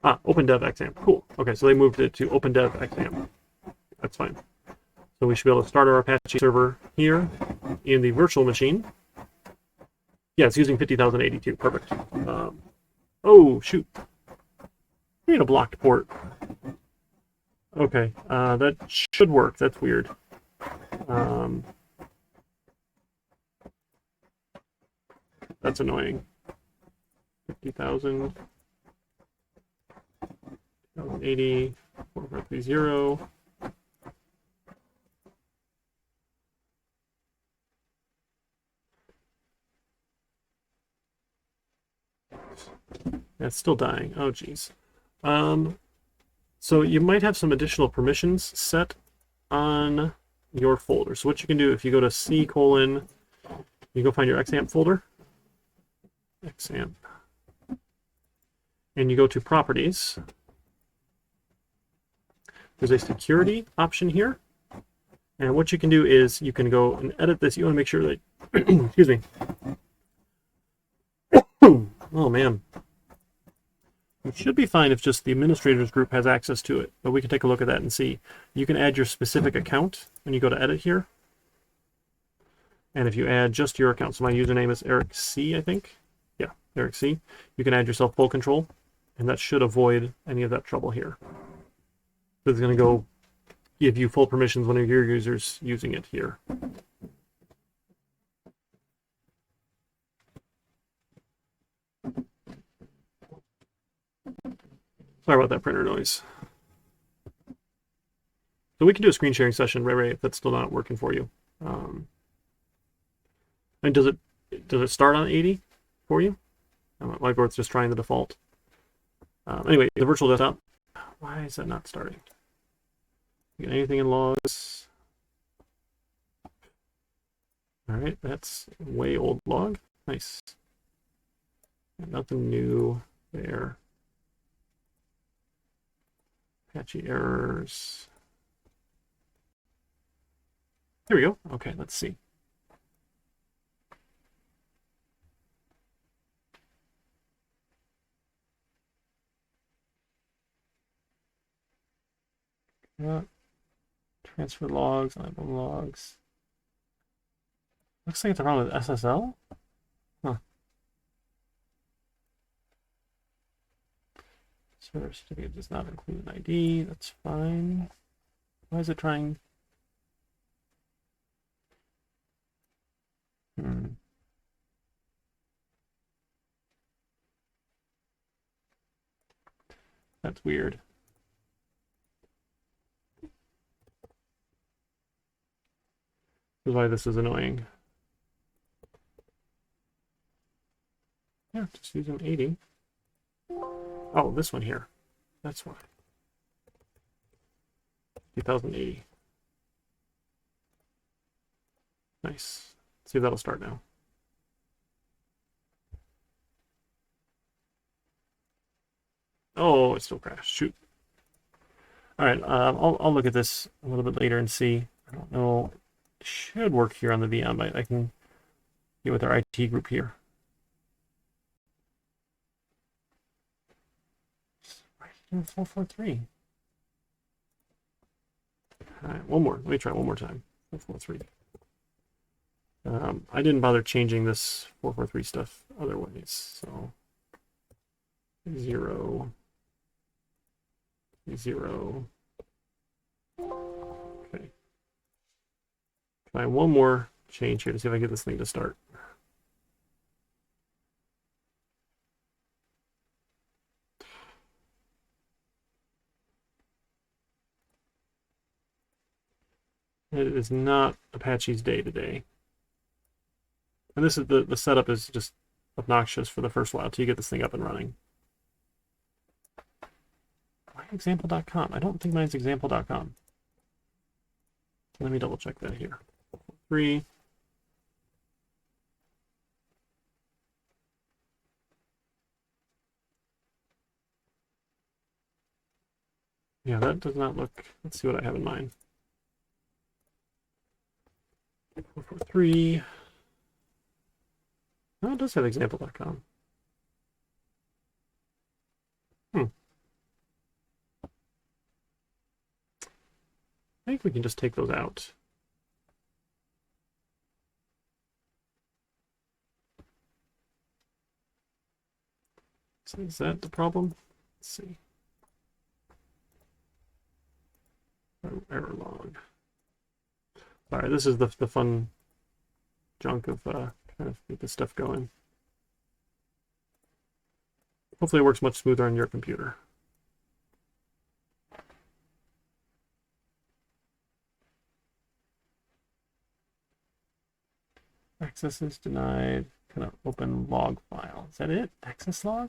Ah, OpenDev Xampp. Cool. Okay, so they moved it to OpenDev Xampp. That's fine. So we should be able to start our Apache server here in the virtual machine. Yeah, it's using 50,082. Perfect. Oh, shoot. We need a blocked port. Okay, that should work. That's weird. That's annoying. 50,000. 80, 4430. That's still dying. Oh, geez. So you might have some additional permissions set on your folder. So what you can do, if you go to C:, you go find your Xampp folder. Xampp. And you go to Properties. There's a security option here. And what you can do is you can go and edit this. You want to make sure that, excuse me. Oh, man. It should be fine if just the administrators group has access to it, but we can take a look at that and see. You can add your specific account when you go to edit here. And if you add just your account, so my username is Eric C, I think. Yeah, Eric C. You can add yourself full control, and that should avoid any of that trouble here. So it's going to go give you full permissions when your users using it here. Sorry about that printer noise. So we can do a screen sharing session, Ray, if that's still not working for you. And does it start on 80 for you? Whiteboard's just trying the default. Anyway, the virtual desktop. Why is that not starting? You got anything in logs? All right, that's way old log. Nice. And nothing new there. Apache errors. Here we go. Okay, let's see. Transfer logs, album logs. Looks like it's a problem with SSL. Huh. Server certificate does not include an ID. That's fine. Why is it trying? That's weird. This is why this is annoying. Yeah, just using 80. Oh, this one here. That's why. 2080. Nice. Let's see if that'll start now. Oh, it still crashed. Shoot. All right, I'll look at this a little bit later and see. I don't know. It should work here on the VM. I can get with our IT group here. 443. All right, one more. Let me try one more time. 443. I didn't bother changing this 443 stuff otherwise, so 0, 0. Okay. Try one more change here to see if I get this thing to start. It is not Apache's day today. And this is the setup is just obnoxious for the first while till you get this thing up and running. Why example.com? I don't think mine's example.com. Let me double check that here. 3. Yeah, that does not look. Let's see what I have in mind. 443. No, it does have example.com. I think we can just take those out. So is that the problem? Let's see. Error log. Sorry, this is the fun junk of trying to get this stuff going. Hopefully it works much smoother on your computer. Access is denied. Kind of open log file. Is that it? Access log?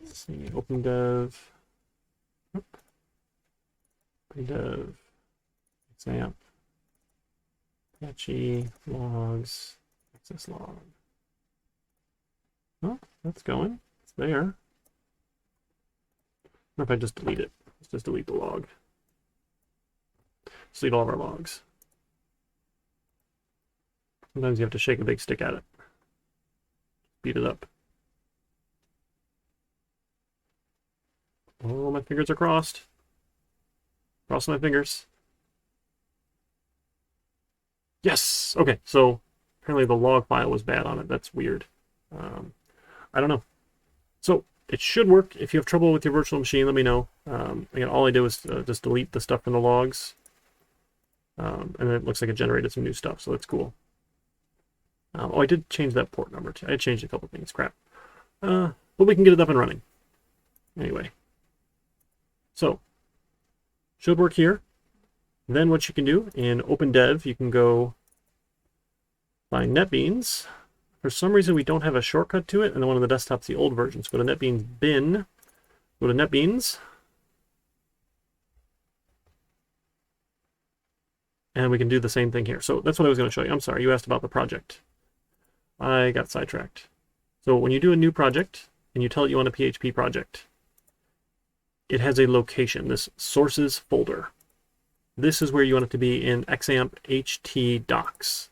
Let's see. Open dev. Open dev. Xampp. Apache logs. Access log. Oh, that's going. It's there. Or if I just delete it. Let's just delete the log. Just delete all of our logs. Sometimes you have to shake a big stick at it. Beat it up. Oh, my fingers are crossed. Cross my fingers. Yes! Okay, so apparently the log file was bad on it. That's weird. I don't know. So it should work. If you have trouble with your virtual machine, let me know. Again, all I did was just delete the stuff from the logs. And then it looks like it generated some new stuff, so that's cool. Oh, I did change that port number too. I changed a couple things. Crap. But we can get it up and running. Anyway. So, should work here. Then what you can do in OpenDev, you can go find NetBeans. For some reason, we don't have a shortcut to it, and the one on the desktop's the old version. So go to NetBeans bin, go to NetBeans, and we can do the same thing here. So that's what I was going to show you. I'm sorry, you asked about the project. I got sidetracked. So when you do a new project, and you tell it you want a PHP project, it has a location, this sources folder. This is where you want it to be in Xampp HT docs,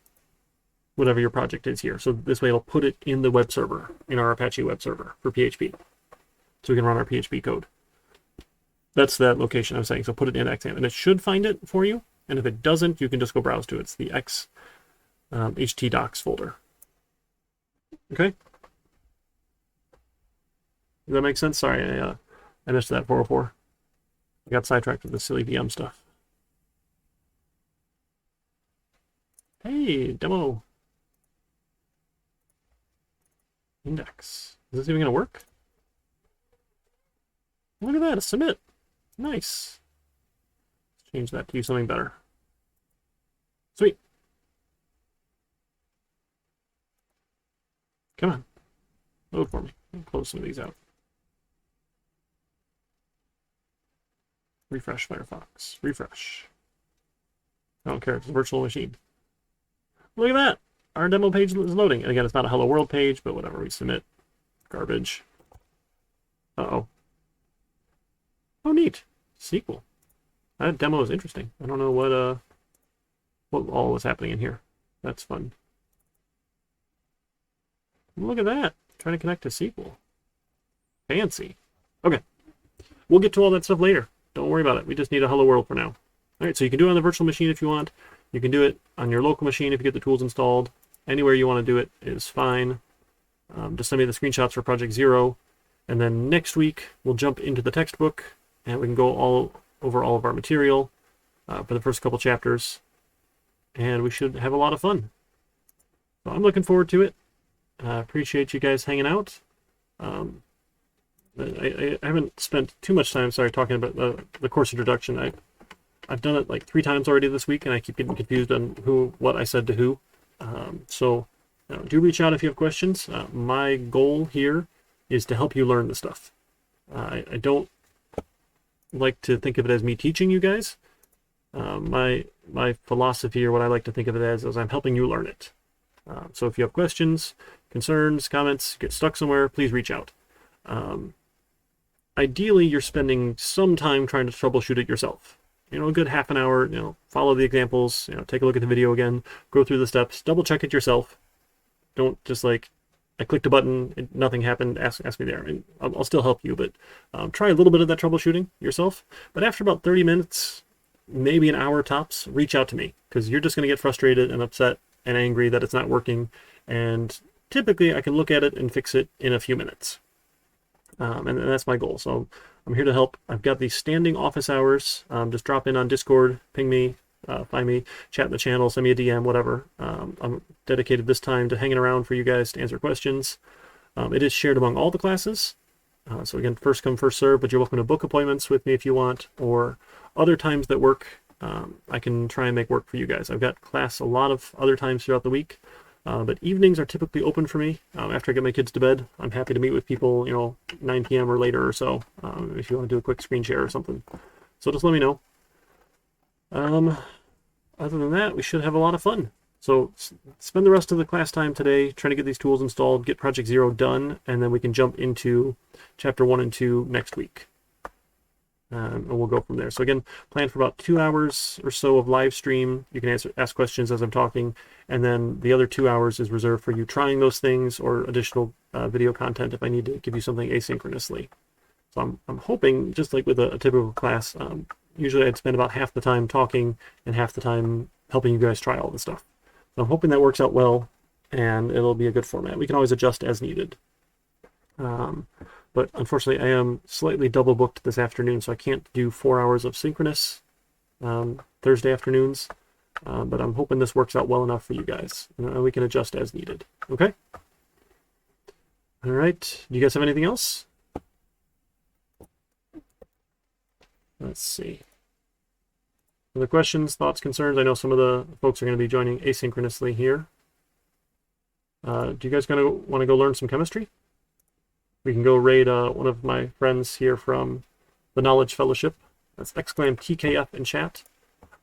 whatever your project is here. So this way it'll put it in the web server, in our Apache web server for PHP. So we can run our PHP code. That's that location I'm saying. So put it in Xampp, and it should find it for you. And if it doesn't, you can just go browse to it. It's the HT docs folder. Okay? Does that make sense? Sorry, I missed that 404. I got sidetracked with the silly VM stuff. Hey, demo. Index. Is this even going to work? Look at that, a submit. Nice. Let's change that to something better. Sweet. Come on. Load for me. I'll close some of these out. Refresh Firefox. Refresh. I don't care. It's a virtual machine. Look at that. Our demo page is loading. And again, it's not a Hello World page, but whatever. We submit. Garbage. Uh-oh. Oh, neat. SQL. That demo is interesting. I don't know what all was happening in here. That's fun. Look at that. Trying to connect to SQL. Fancy. Okay. We'll get to all that stuff later. Don't worry about it. We just need a Hello World for now. All right, so you can do it on the virtual machine if you want. You can do it on your local machine if you get the tools installed. Anywhere you want to do it is fine. Just send me the screenshots for Project Zero. And then next week, we'll jump into the textbook, and we can go over all of our material for the first couple chapters. And we should have a lot of fun. So I'm looking forward to it. Appreciate you guys hanging out. I haven't spent too much time, talking about the course introduction. I've done it like 3 times already this week, and I keep getting confused on what I said to who. So do reach out if you have questions. My goal here is to help you learn the stuff. I don't like to think of it as me teaching you guys. My philosophy, or what I like to think of it as, is I'm helping you learn it. So if you have questions, concerns, comments, get stuck somewhere, please reach out. Ideally, you're spending some time trying to troubleshoot it yourself. A good half an hour, follow the examples, take a look at the video again, go through the steps, double check it yourself. Don't just like, I clicked a button, nothing happened, ask me there. And I'll still help you, but try a little bit of that troubleshooting yourself. But after about 30 minutes, maybe an hour tops, reach out to me, because you're just going to get frustrated and upset and angry that it's not working. And typically I can look at it and fix it in a few minutes. And that's my goal. So I'm here to help. I've got these standing office hours. Just drop in on Discord, ping me, find me, chat in the channel, send me a DM, whatever. I'm dedicated this time to hanging around for you guys to answer questions. It is shared among all the classes. So again, first come, first serve, but you're welcome to book appointments with me if you want, or other times that work. I can try and make work for you guys. I've got class a lot of other times throughout the week. But evenings are typically open for me. After I get my kids to bed, I'm happy to meet with people, 9 p.m. or later or so, if you want to do a quick screen share or something. So just let me know. Other than that, we should have a lot of fun. So spend the rest of the class time today trying to get these tools installed, get Project Zero done, and then we can jump into Chapter 1 and 2 next week. And we'll go from there. So again, plan for about 2 hours or so of live stream. You can ask questions as I'm talking, and then the other 2 hours is reserved for you trying those things or additional video content if I need to give you something asynchronously. So I'm hoping, just like with a typical class, usually I'd spend about half the time talking and half the time helping you guys try all the stuff. So I'm hoping that works out well, and it'll be a good format. We can always adjust as needed. But unfortunately, I am slightly double booked this afternoon, so I can't do 4 hours of synchronous Thursday afternoons. But I'm hoping this works out well enough for you guys. We can adjust as needed. Okay? All right. Do you guys have anything else? Let's see. Other questions, thoughts, concerns? I know some of the folks are going to be joining asynchronously here. Do you guys want to go learn some chemistry? We can go raid one of my friends here from the Knowledge Fellowship. That's !TKF in chat.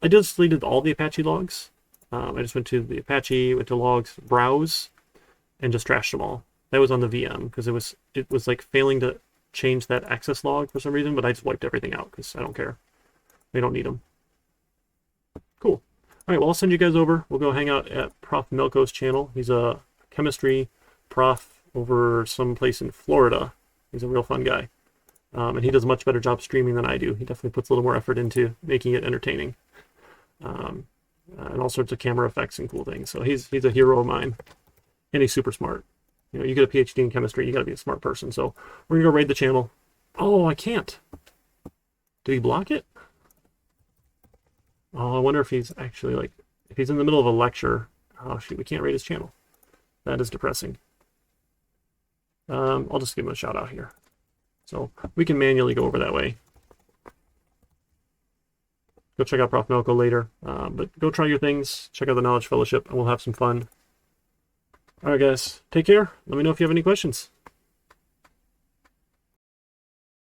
I just deleted all the Apache logs. I just went to the Apache, went to logs, browse, and just trashed them all. That was on the VM because it was like failing to change that access log for some reason, but I just wiped everything out because I don't care. We don't need them. Cool. All right, well, I'll send you guys over. We'll go hang out at Prof. Melko's channel. He's a chemistry prof over some place in Florida. He's a real fun guy. And he does a much better job streaming than I do. He definitely puts a little more effort into making it entertaining. And all sorts of camera effects and cool things. So he's a hero of mine. And he's super smart. You get a PhD in chemistry, you gotta be a smart person. So we're gonna go raid the channel. Oh, I can't. Did he block it? Oh, I wonder if he's actually if he's in the middle of a lecture. Oh shoot, we can't raid his channel. That is depressing. I'll just give him a shout out here. So we can manually go over that way. go check out Prof. Melko later. But go try your things, check out the Knowledge Fellowship, and we'll have some fun. All right, guys, take care. Let me know if you have any questions.